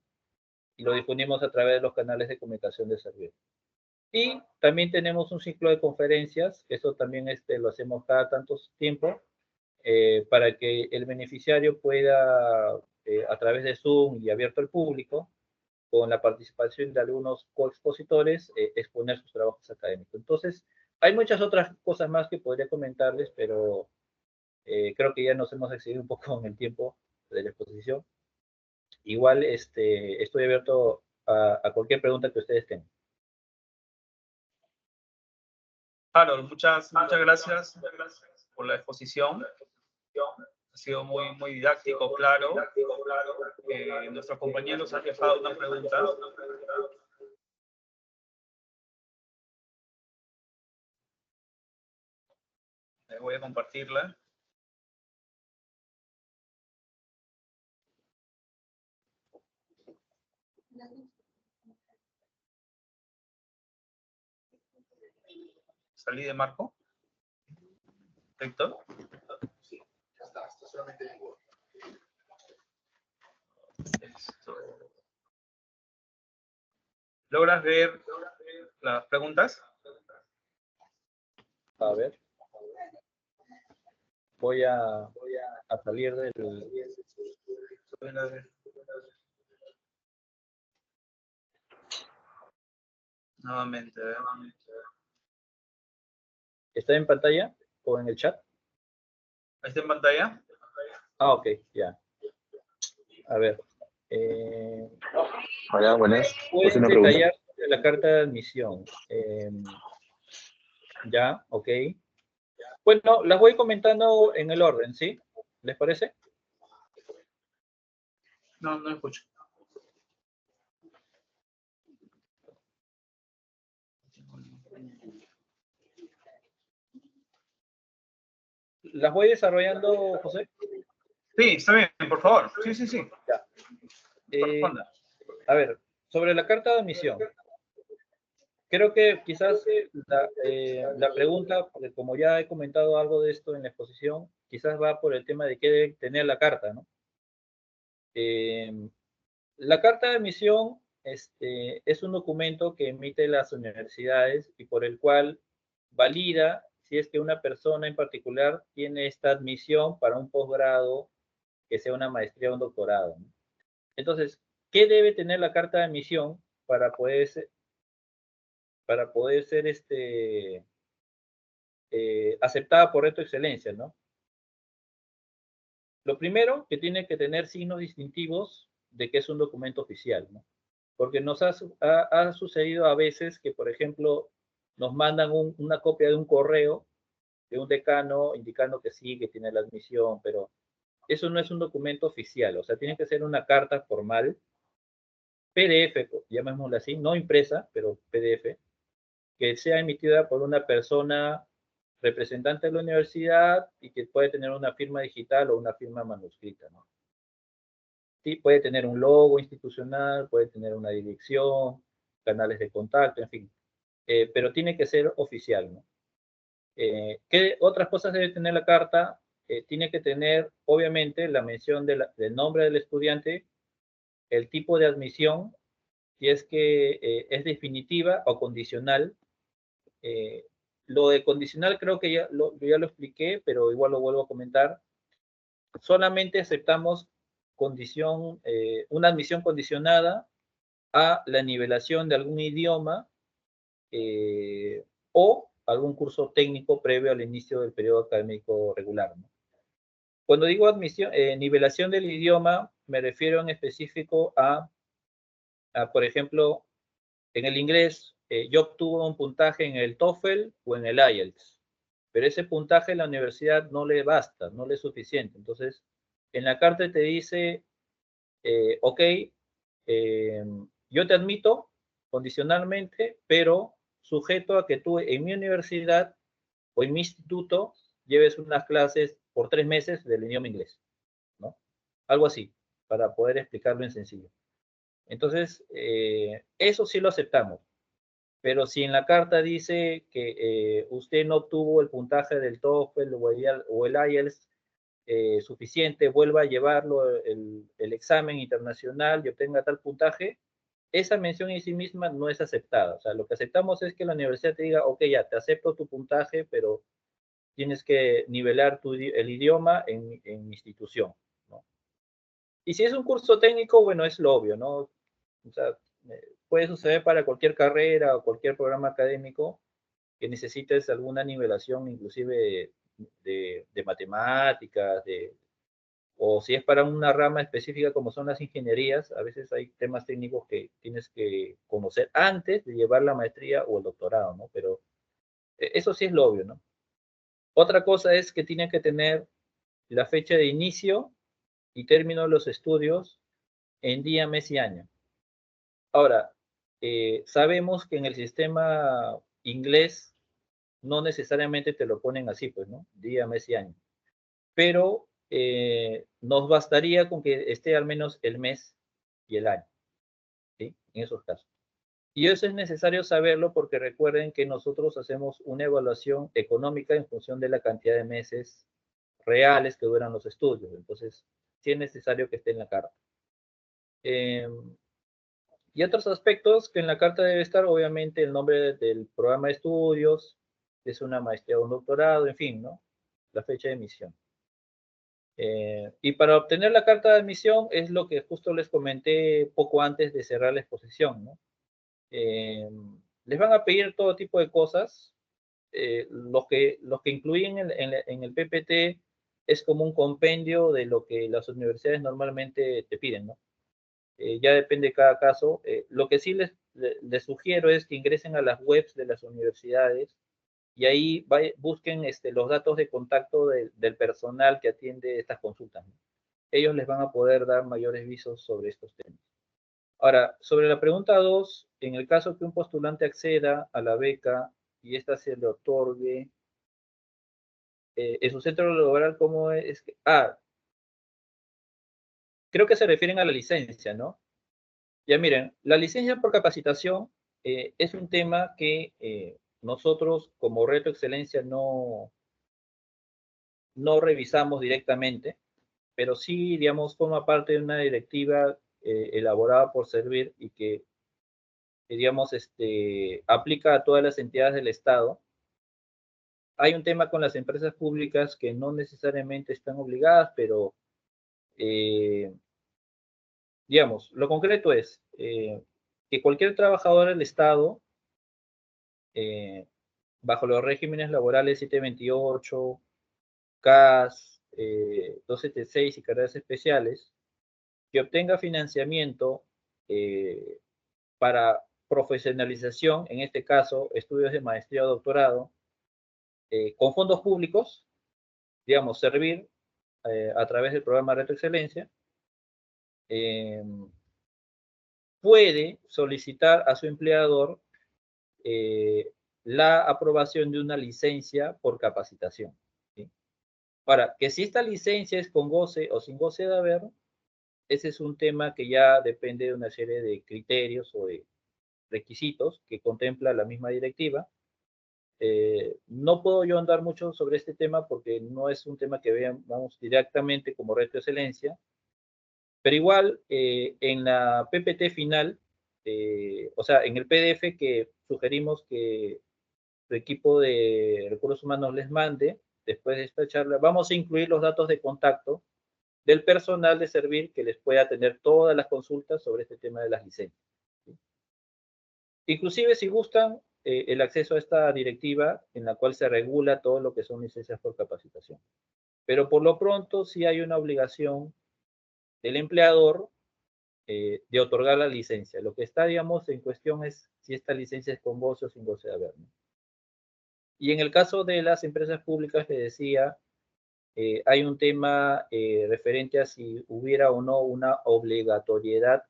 y lo difundimos a través de los canales de comunicación de Servir. Y también tenemos un ciclo de conferencias, eso también lo hacemos cada tanto tiempo, para que el beneficiario pueda, a través de Zoom y abierto al público, con la participación de algunos coexpositores, exponer sus trabajos académicos. Entonces, hay muchas otras cosas más que podría comentarles, pero creo que ya nos hemos excedido un poco en el tiempo de la exposición. Igual estoy abierto a cualquier pregunta que ustedes tengan. Harold, muchas gracias por la exposición. Ha sido muy didáctico, claro. Nuestros compañeros han dejado una pregunta. Voy a compartirla. ¿Salí de Marco? ¿Héctor? Sí, ya está solamente en Word. ¿Logras ver las preguntas? A ver. Voy a salir del... Nuevamente. ¿Está en pantalla o en el chat? ¿Está en pantalla? Ah, ok, ya. A ver. Hola, buenas. Pues Pueden una pregunta. detallar sobre la carta de admisión. Ya, ok. Bueno, las voy comentando en el orden, ¿sí? ¿Les parece? No, no escucho. ¿Las voy desarrollando, José? Sí, está bien, por favor. Sí, sí, sí. Ya. Corresponda. A ver, sobre la carta de admisión. Creo que quizás la pregunta, porque como ya he comentado algo de esto en la exposición, quizás va por el tema de qué debe tener la carta, ¿no? La carta de admisión es un documento que emite las universidades y por el cual valida si es que una persona en particular tiene esta admisión para un posgrado, que sea una maestría o un doctorado, ¿no? Entonces, ¿qué debe tener la carta de admisión para poder ser aceptada por Reto Excelencia, ¿no? Lo primero, que tiene que tener signos distintivos de que es un documento oficial, ¿no? Porque ha sucedido a veces que, por ejemplo, nos mandan una copia de un correo de un decano indicando que sí, que tiene la admisión, pero eso no es un documento oficial, o sea, tiene que ser una carta formal, PDF, llamémosla así, no impresa, pero PDF, que sea emitida por una persona representante de la universidad y que puede tener una firma digital o una firma manuscrita, ¿no? Sí, puede tener un logo institucional, puede tener una dirección, canales de contacto, en fin, pero tiene que ser oficial, ¿no? ¿Qué otras cosas debe tener la carta? Tiene que tener, obviamente, la mención del nombre del estudiante, el tipo de admisión, si es que es definitiva o condicional. Eh, lo de condicional creo que ya lo expliqué, pero igual lo vuelvo a comentar. Solamente aceptamos una admisión condicionada a la nivelación de algún idioma o algún curso técnico previo al inicio del periodo académico regular, ¿no? Cuando digo nivelación del idioma, me refiero en específico por ejemplo, en el inglés, yo obtuve un puntaje en el TOEFL o en el IELTS, pero ese puntaje la universidad no le basta, no le es suficiente. Entonces, en la carta te dice, ok, yo te admito condicionalmente, pero sujeto a que tú en mi universidad o en mi instituto lleves unas clases por 3 meses del idioma inglés, ¿no? Algo así, para poder explicarlo en sencillo. Entonces, eso sí lo aceptamos, pero si en la carta dice que usted no obtuvo el puntaje del TOEFL o el IELTS suficiente, vuelva a llevarlo el examen internacional y obtenga tal puntaje, esa mención en sí misma no es aceptada. O sea, lo que aceptamos es que la universidad te diga, ok, ya, te acepto tu puntaje, pero tienes que nivelar el idioma en institución, ¿no? Y si es un curso técnico, bueno, es lo obvio, ¿no? O sea, puede suceder para cualquier carrera o cualquier programa académico que necesites alguna nivelación, inclusive de matemáticas, o si es para una rama específica como son las ingenierías, a veces hay temas técnicos que tienes que conocer antes de llevar la maestría o el doctorado, ¿no? Pero eso sí es lo obvio, ¿no? Otra cosa es que tiene que tener la fecha de inicio y término de los estudios en día, mes y año. Ahora, sabemos que en el sistema inglés no necesariamente te lo ponen así, pues, ¿no? Día, mes y año. Pero nos bastaría con que esté al menos el mes y el año, ¿sí? En esos casos. Y eso es necesario saberlo porque recuerden que nosotros hacemos una evaluación económica en función de la cantidad de meses reales que duran los estudios. Entonces, sí es necesario que esté en la carta. Eh, y otros aspectos que en la carta debe estar, obviamente, el nombre del programa de estudios, si es una maestría o un doctorado, en fin, ¿no? La fecha de emisión. Y para obtener la carta de admisión es lo que justo les comenté poco antes de cerrar la exposición, ¿no? Eh, Les van a pedir todo tipo de cosas. Los que incluyen en el PPT es como un compendio de lo que las universidades normalmente te piden, ¿no? Ya depende de cada caso. Lo que sí les sugiero es que ingresen a las webs de las universidades y ahí busquen los datos de contacto del personal que atiende estas consultas, ¿no? Ellos les van a poder dar mayores visos sobre estos temas. Ahora, sobre la pregunta 2, en el caso que un postulante acceda a la beca y ésta se le otorgue, en su centro laboral, ¿cómo es? Creo que se refieren a la licencia, ¿no? Ya miren, la licencia por capacitación es un tema que nosotros como Reto Excelencia no revisamos directamente, pero sí, digamos, forma parte de una directiva elaborada por Servir y que digamos, aplica a todas las entidades del Estado. Hay un tema con las empresas públicas que no necesariamente están obligadas, pero, digamos, lo concreto es que cualquier trabajador del Estado, eh, bajo los regímenes laborales 728, CAS, 276 y carreras especiales, que obtenga financiamiento para profesionalización, en este caso, estudios de maestría o doctorado, con fondos públicos, digamos, Servir a través del programa Reto Excelencia, puede solicitar a su empleador la aprobación de una licencia por capacitación, ¿sí? Ahora, que si esta licencia es con goce o sin goce de haber, ese es un tema que ya depende de una serie de criterios o de requisitos que contempla la misma directiva. No puedo yo andar mucho sobre este tema porque no es un tema que veamos directamente como Reto Excelencia, pero igual en la PPT final, o sea, en el PDF que sugerimos que su equipo de recursos humanos les mande después de esta charla, vamos a incluir los datos de contacto del personal de Servir que les pueda atender todas las consultas sobre este tema de las licencias, ¿sí? Inclusive si gustan el acceso a esta directiva en la cual se regula todo lo que son licencias por capacitación. Pero por lo pronto sí hay una obligación del empleador de otorgar la licencia. Lo que está, digamos, en cuestión es si esta licencia es con goce o sin goce de haber, ¿no? Y en el caso de las empresas públicas, les decía, hay un tema referente a si hubiera o no una obligatoriedad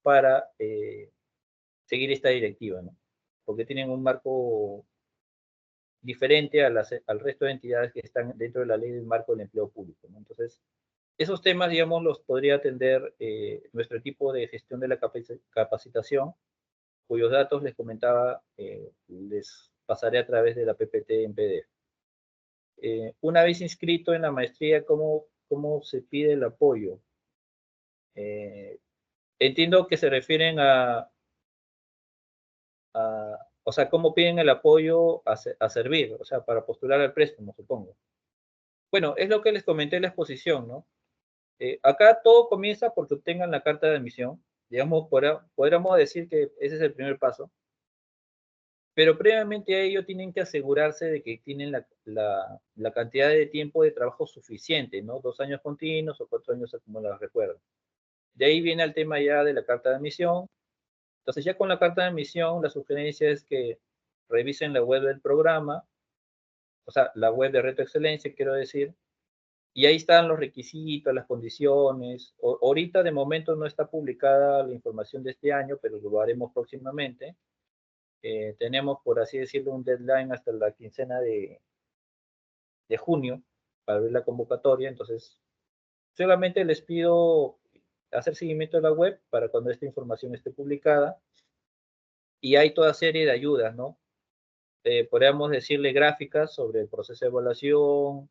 para seguir esta directiva, ¿no? Porque tienen un marco diferente al resto de entidades que están dentro de la ley del marco del empleo público, ¿no? Entonces, esos temas, digamos, los podría atender nuestro equipo de gestión de la capacitación, cuyos datos les comentaba, les pasaré a través de la PPT en PDF. Una vez inscrito en la maestría, ¿cómo se pide el apoyo? Entiendo que se refieren o sea, ¿cómo piden el apoyo a Servir? O sea, para postular al préstamo, supongo. Bueno, es lo que les comenté en la exposición, ¿no? Acá todo comienza porque obtengan la carta de admisión. Digamos, podríamos decir que ese es el primer paso. Pero previamente a ello tienen que asegurarse de que tienen la cantidad de tiempo de trabajo suficiente, ¿no? 2 años continuos o 4 años acumulados, recuerdo. De ahí viene el tema ya de la carta de admisión. Entonces ya con la carta de admisión, la sugerencia es que revisen la web del programa, o sea, la web de Reto Excelencia, quiero decir, y ahí están los requisitos, las condiciones. Ahorita de momento no está publicada la información de este año, pero lo haremos próximamente. Tenemos, por así decirlo, un deadline hasta la quincena de junio para ver la convocatoria. Entonces, solamente les pido hacer seguimiento de la web para cuando esta información esté publicada. Y hay toda serie de ayudas, ¿no? Podríamos decirle gráficas sobre el proceso de evaluación,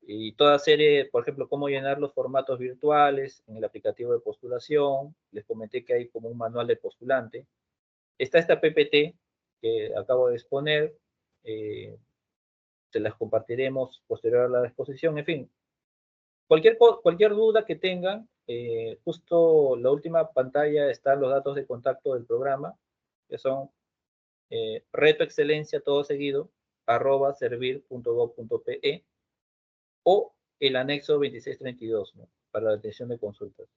y toda serie, por ejemplo, cómo llenar los formatos virtuales en el aplicativo de postulación. Les comenté que hay como un manual de postulante. Está esta PPT que acabo de exponer, se las compartiremos posterior a la exposición. En fin, cualquier duda que tengan, justo la última pantalla están los datos de contacto del programa, que son Reto Excelencia, todo seguido, @servir.gov.pe o el anexo 2632, ¿no? para la atención de consultas.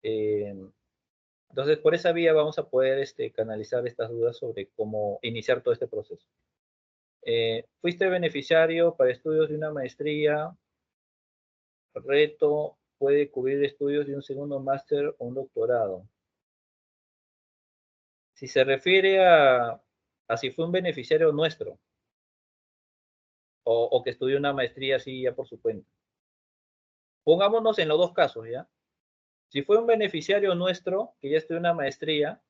Entonces, por esa vía vamos a poder canalizar estas dudas sobre cómo iniciar todo este proceso. Fuiste beneficiario para estudios de una maestría, reto, puede cubrir estudios de un segundo máster o un doctorado. Si se refiere a si fue un beneficiario nuestro, o que estudió una maestría así ya por su cuenta. Pongámonos en los dos casos, ¿ya? Si fue un beneficiario nuestro, que ya estudió una maestría,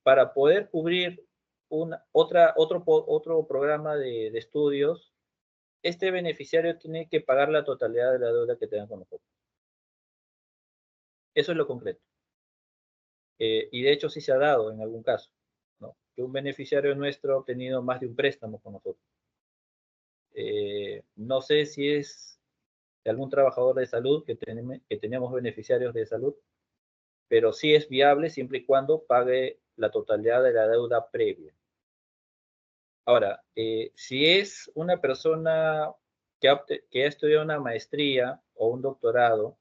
para poder cubrir otro programa de estudios, este beneficiario tiene que pagar la totalidad de la deuda que tenga con nosotros. Eso es lo concreto. Y de hecho sí se ha dado en algún caso, ¿no? Que un beneficiario nuestro ha obtenido más de un préstamo con nosotros. No sé si es de algún trabajador de salud que tenemos beneficiarios de salud, pero sí es viable siempre y cuando pague la totalidad de la deuda previa. Ahora, si es una persona que ha estudiado una maestría o un doctorado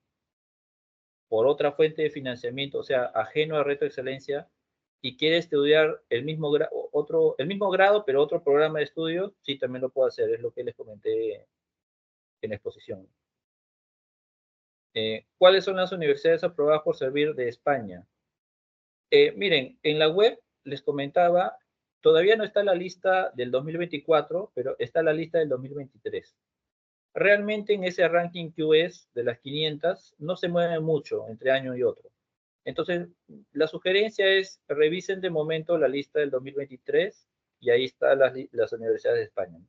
por otra fuente de financiamiento, o sea, ajeno al reto de excelencia, y quiere estudiar el mismo grado, pero otro programa de estudio, sí, también lo puede hacer, es lo que les comenté en la exposición. ¿Cuáles son las universidades aprobadas por servir de España? Miren, en la web les comentaba, todavía no está la lista del 2024, pero está la lista del 2023. Realmente en ese ranking QS de las 500 no se mueve mucho entre año y otro. Entonces, la sugerencia es revisen de momento la lista del 2023 y ahí están las universidades de España.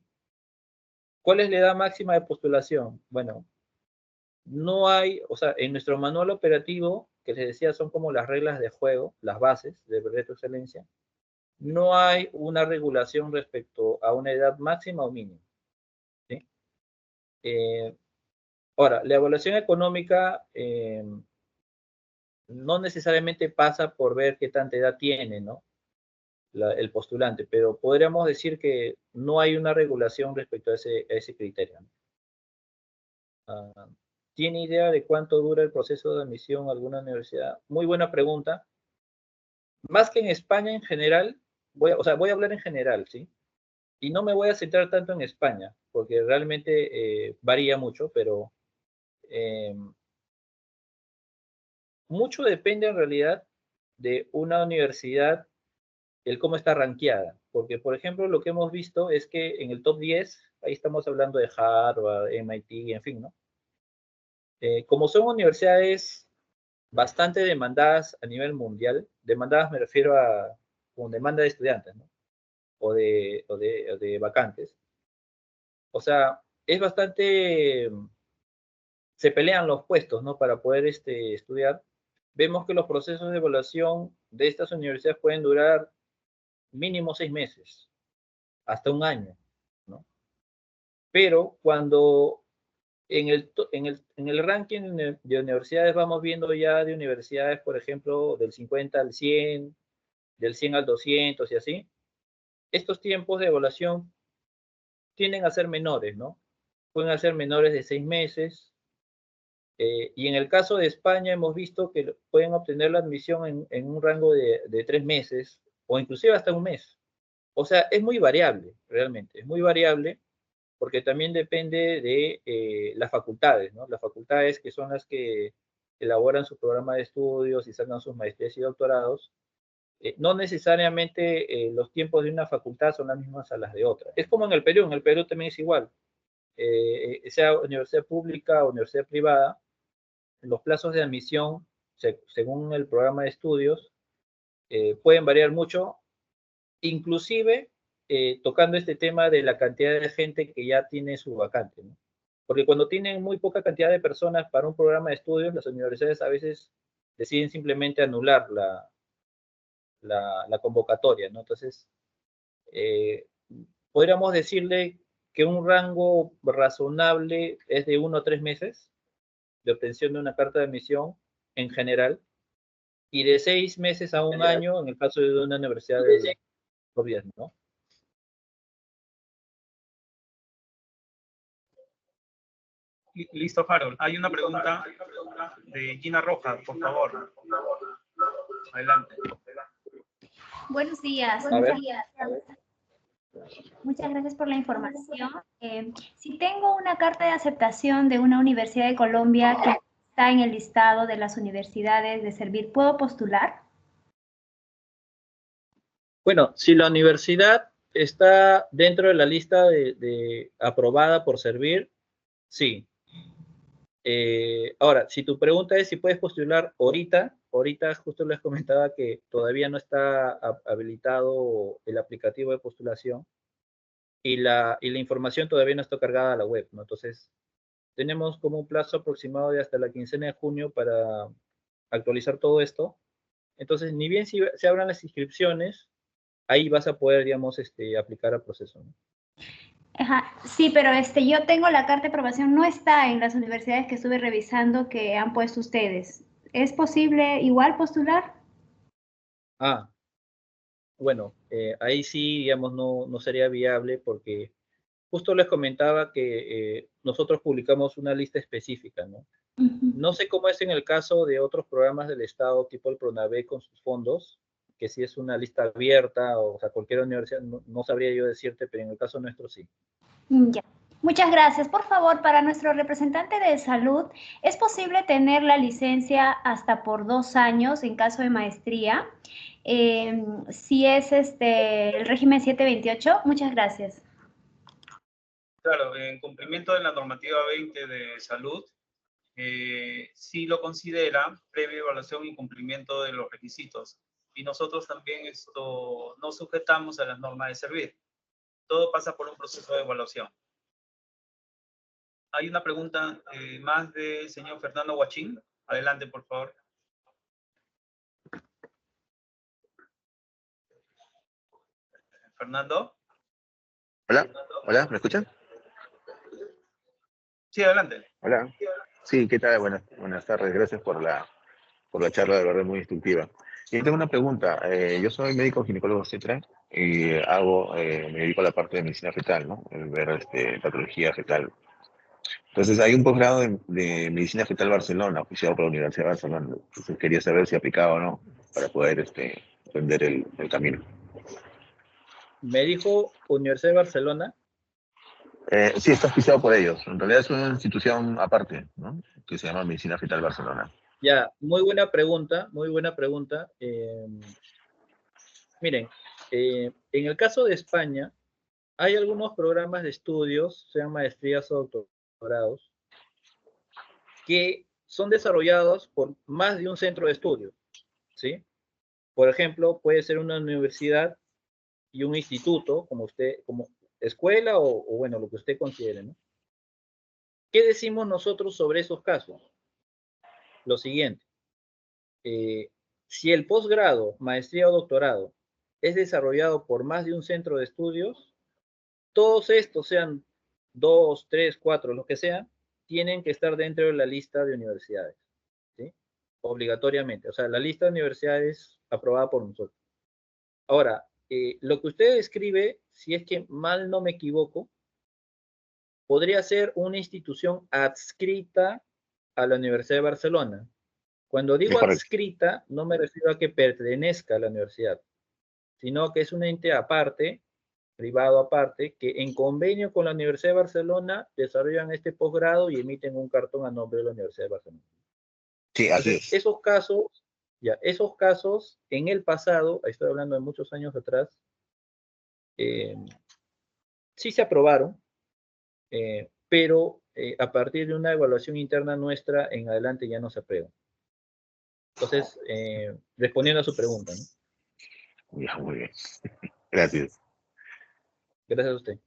¿Cuál es la edad máxima de postulación? Bueno, no hay, o sea, en nuestro manual operativo, que les decía son como las reglas de juego, las bases del reto de excelencia, no hay una regulación respecto a una edad máxima o mínima. ¿Sí? Ahora, la evaluación económica no necesariamente pasa por ver qué tanta edad tiene, ¿no? El postulante, pero podríamos decir que no hay una regulación respecto a ese criterio, ¿no? ¿Tiene idea de cuánto dura el proceso de admisión a alguna universidad? Muy buena pregunta. Más que en España en general, voy a hablar en general, ¿sí? Y no me voy a centrar tanto en España, porque realmente varía mucho, pero mucho depende en realidad de una universidad, el cómo está rankeada. Porque, por ejemplo, lo que hemos visto es que en el top 10, ahí estamos hablando de Harvard, MIT, en fin, ¿no? Como son universidades bastante demandadas a nivel mundial, demandadas me refiero a con demanda de estudiantes, ¿no? O de vacantes. O sea, es bastante, se pelean los puestos, ¿no? Para poder estudiar. Vemos que los procesos de evaluación de estas universidades pueden durar mínimo 6 meses, hasta un año, ¿no? Pero cuando en el ranking de universidades vamos viendo ya de universidades, por ejemplo, del 50 al 100, del 100 al 200 y así, estos tiempos de evaluación tienden a ser menores, ¿no? Pueden ser menores de 6 meses. Y en el caso de España hemos visto que pueden obtener la admisión en un rango de 3 meses o inclusive hasta un mes. O sea, es muy variable, realmente, es muy variable porque también depende de las facultades, ¿no? Las facultades que son las que elaboran su programa de estudios y sacan sus maestrías y doctorados. No necesariamente los tiempos de una facultad son las mismas a las de otra. Es como en el Perú también es igual. Sea universidad pública o universidad privada, los plazos de admisión, según el programa de estudios, pueden variar mucho, inclusive tocando este tema de la cantidad de gente que ya tiene su vacante, ¿no? Porque cuando tienen muy poca cantidad de personas para un programa de estudios, las universidades a veces deciden simplemente anular la convocatoria, ¿no? Entonces, eh, podríamos decirle que un rango razonable es de 1 a 3 meses de obtención de una carta de admisión en general, y de 6 meses a un año en el caso de una universidad de gobierno, ¿no? Listo, Harold. Hay una pregunta de Gina Rojas, por favor. Adelante. Buenos días. A ver. Muchas gracias por la información. Si tengo una carta de aceptación de una universidad de Colombia que está en el listado de las universidades de servir, ¿puedo postular? Bueno, si la universidad está dentro de la lista de aprobada por servir, sí. Ahora, si tu pregunta es si puedes postular ahorita justo les comentaba que todavía no está habilitado el aplicativo de postulación y la información todavía no está cargada a la web, ¿no? Entonces, tenemos como un plazo aproximado de hasta la quincena de junio para actualizar todo esto. Entonces, ni bien si se abran las inscripciones, ahí vas a poder, digamos, aplicar al proceso, ¿no? Ajá, sí, pero yo tengo la carta de aprobación, no está en las universidades que estuve revisando que han puesto ustedes. ¿Es posible igual postular? Ah, bueno, ahí sí, digamos, no sería viable porque justo les comentaba que nosotros publicamos una lista específica, ¿no? Ujú. No sé cómo es en el caso de otros programas del Estado, tipo el PRONAVE con sus fondos, que si es una lista abierta, o sea, cualquier universidad, no sabría yo decirte, pero en el caso nuestro sí. Ya. Muchas gracias. Por favor, para nuestro representante de salud, ¿es posible tener la licencia hasta por 2 años en caso de maestría? Si es el régimen 728, muchas gracias. Claro, en cumplimiento de la normativa 20 de salud, sí lo considera previa evaluación y cumplimiento de los requisitos. Y nosotros también nos sujetamos a las normas de servir. Todo pasa por un proceso de evaluación. Hay una pregunta más del señor Fernando Huachín. Adelante, por favor. Fernando. Hola, hola, ¿me escuchan? Sí, adelante. Hola. Sí, ¿qué tal? Buenas tardes. Gracias por la charla, de verdad muy instructiva. Y tengo una pregunta. Yo soy médico ginecólogo obstetra y me dedico a la parte de medicina fetal, ¿no? Ver patología fetal. Entonces, hay un posgrado de medicina fetal Barcelona, oficiado por la Universidad de Barcelona. Entonces, quería saber si aplicaba o no para poder aprender el camino. Me dijo Universidad de Barcelona. Sí, está auspiciado por ellos. En realidad es una institución aparte, ¿no? Que se llama Medicina Fetal Barcelona. Ya, muy buena pregunta, muy buena pregunta. Miren, en el caso de España, hay algunos programas de estudios, sean maestrías o doctorados, que son desarrollados por más de un centro de estudio, ¿sí? Por ejemplo, puede ser una universidad y un instituto, como escuela o bueno, lo que usted considere, ¿no? ¿Qué decimos nosotros sobre esos casos? Lo siguiente, si el posgrado, maestría o doctorado es desarrollado por más de un centro de estudios, todos estos, sean 2, 3, 4, los que sean, tienen que estar dentro de la lista de universidades, ¿sí? Obligatoriamente. O sea, la lista de universidades aprobada por nosotros. Ahora, lo que usted escribe, si es que mal no me equivoco, podría ser una institución adscrita a la Universidad de Barcelona. Cuando Es digo correcto. adscrita, no me refiero a que pertenezca a la universidad, sino que es un ente aparte, privado aparte, que en convenio con la Universidad de Barcelona desarrollan este posgrado y emiten un cartón a nombre de la Universidad de Barcelona. Sí, así Entonces, es. esos casos en el pasado, estoy hablando de muchos años atrás, sí se aprobaron, pero a partir de una evaluación interna nuestra en adelante ya no se aprueban. Entonces, respondiendo a su pregunta, ¿no? Ya, muy bien. Gracias. Gracias a usted.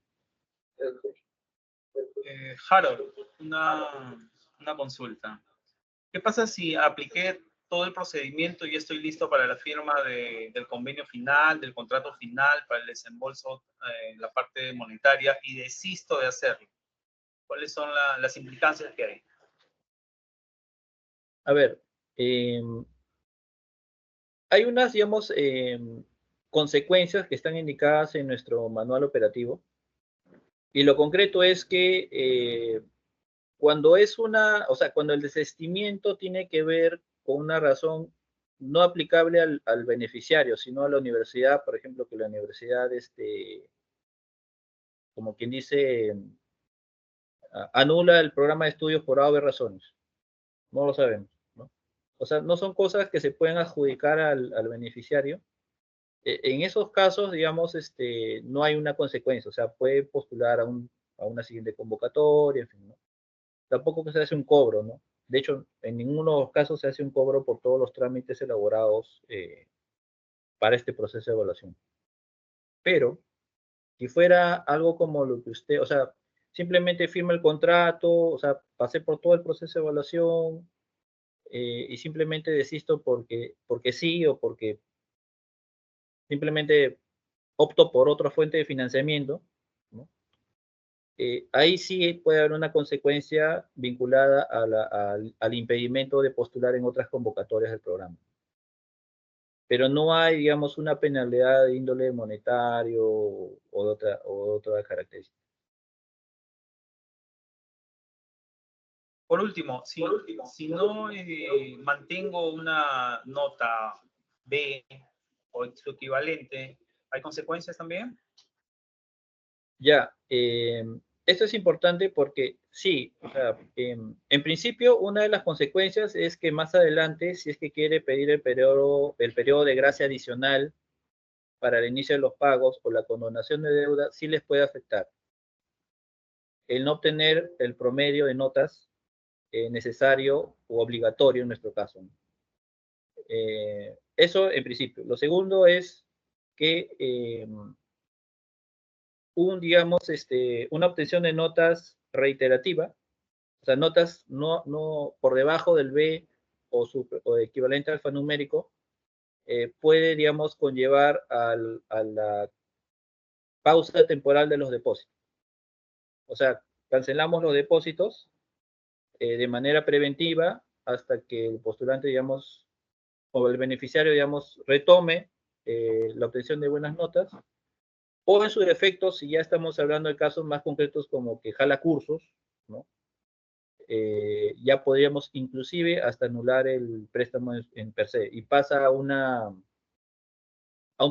Harold, una consulta. ¿Qué pasa si apliqué todo el procedimiento y estoy listo para la firma del convenio final, del contrato final, para el desembolso, la parte monetaria, y desisto de hacerlo? ¿Cuáles son las implicancias que hay? A ver, hay unas, digamos, consecuencias que están indicadas en nuestro manual operativo. Y lo concreto es que cuando es o sea, cuando el desistimiento tiene que ver con una razón no aplicable al beneficiario, sino a la universidad, por ejemplo, que la universidad, como quien dice, anula el programa de estudios por A o B razones. No lo sabemos, ¿no? O sea, no son cosas que se pueden adjudicar al beneficiario. En esos casos, digamos, no hay una consecuencia, o sea, puede postular a una siguiente convocatoria, en fin, ¿no? Tampoco que se hace un cobro, ¿no? De hecho, en ninguno de los casos se hace un cobro por todos los trámites elaborados para este proceso de evaluación. Pero, si fuera algo como lo que usted, o sea, simplemente firma el contrato, o sea, pasé por todo el proceso de evaluación y simplemente desisto porque sí o porque simplemente opto por otra fuente de financiamiento, ¿no? Ahí sí puede haber una consecuencia vinculada al impedimento de postular en otras convocatorias del programa. Pero no hay, digamos, una penalidad de índole monetario o de otra característica. Por último, si no mantengo una nota B o su equivalente, ¿hay consecuencias también? Ya, esto es importante porque sí, o sea, en principio una de las consecuencias es que más adelante, si es que quiere pedir el periodo de gracia adicional para el inicio de los pagos o la condonación de deuda, sí les puede afectar. El no obtener el promedio de notas necesario o obligatorio en nuestro caso, ¿no? Eso en principio. Lo segundo es que digamos, una obtención de notas reiterativa, o sea, notas no por debajo del B o equivalente alfanumérico, puede, digamos, conllevar a la pausa temporal de los depósitos. O sea, cancelamos los depósitos de manera preventiva hasta que el postulante, digamos, o el beneficiario, digamos, retome la obtención de buenas notas, o en su defecto, si ya estamos hablando de casos más concretos como que jala cursos, ¿no? Ya podríamos inclusive hasta anular el préstamo en per se y pasa a un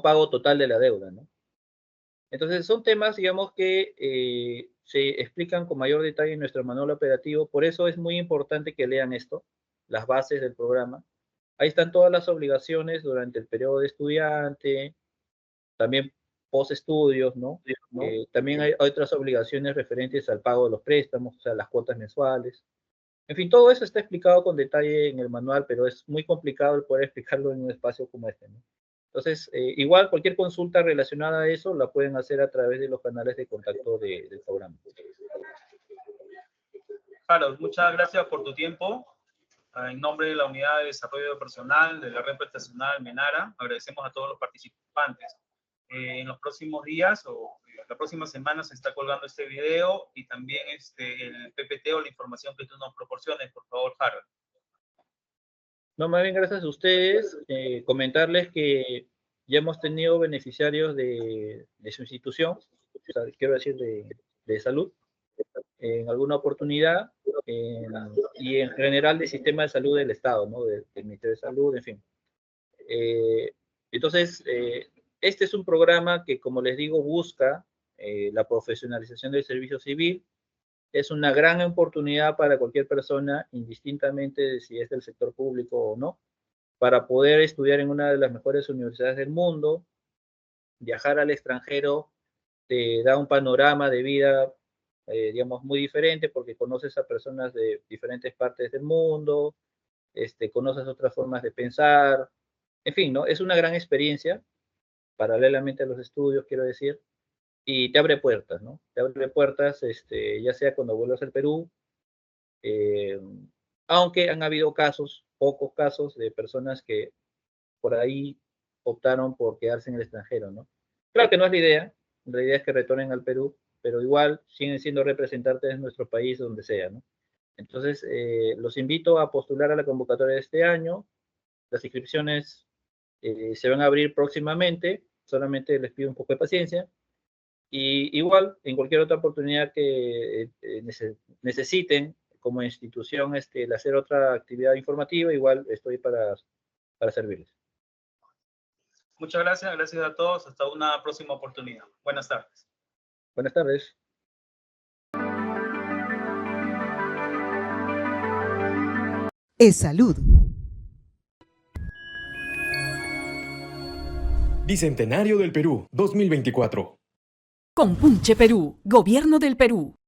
pago total de la deuda, ¿no? Entonces son temas, digamos, que se explican con mayor detalle en nuestro manual operativo, por eso es muy importante que lean esto, las bases del programa. Ahí están todas las obligaciones durante el periodo de estudiante, también post estudios, ¿no? También hay otras obligaciones referentes al pago de los préstamos, o sea, las cuotas mensuales. En fin, todo eso está explicado con detalle en el manual, pero es muy complicado el poder explicarlo en un espacio como este, ¿no? Entonces, igual cualquier consulta relacionada a eso la pueden hacer a través de los canales de contacto del programa. Harold, muchas gracias por tu tiempo. En nombre de la Unidad de Desarrollo Personal de la Red Prestacional Menara, agradecemos a todos los participantes. En los próximos días o la próxima semana se está colgando este video y también el PPT o la información que tú nos proporciones, por favor, Harold. No, más bien gracias a ustedes. Comentarles que ya hemos tenido beneficiarios de su institución, o sea, quiero decir de salud, en alguna oportunidad, y en general del sistema de salud del Estado, ¿no? Del Ministerio de Salud, en fin. Entonces, este es un programa que, como les digo, busca la profesionalización del servicio civil. Es una gran oportunidad para cualquier persona, indistintamente de si es del sector público o no, para poder estudiar en una de las mejores universidades del mundo. Viajar al extranjero te da un panorama de vida, digamos, muy diferente porque conoces a personas de diferentes partes del mundo, conoces otras formas de pensar, en fin, ¿no? Es una gran experiencia, paralelamente a los estudios, quiero decir, y te abre puertas, ¿no? Te abre puertas, ya sea cuando vuelvas al Perú, eh, aunque han habido casos, pocos casos, de personas que por ahí optaron por quedarse en el extranjero, ¿no? Claro que no es la idea es que retornen al Perú, pero igual siguen siendo representantes de nuestro país donde sea, ¿no? Entonces, los invito a postular a la convocatoria de este año. Las inscripciones se van a abrir próximamente, solamente les pido un poco de paciencia. Y igual, en cualquier otra oportunidad que necesiten como institución el hacer otra actividad informativa, igual estoy para servirles. Muchas gracias, gracias a todos. Hasta una próxima oportunidad. Buenas tardes. Buenas tardes. Es salud. Bicentenario del Perú 2024. Compunche Perú, Gobierno del Perú.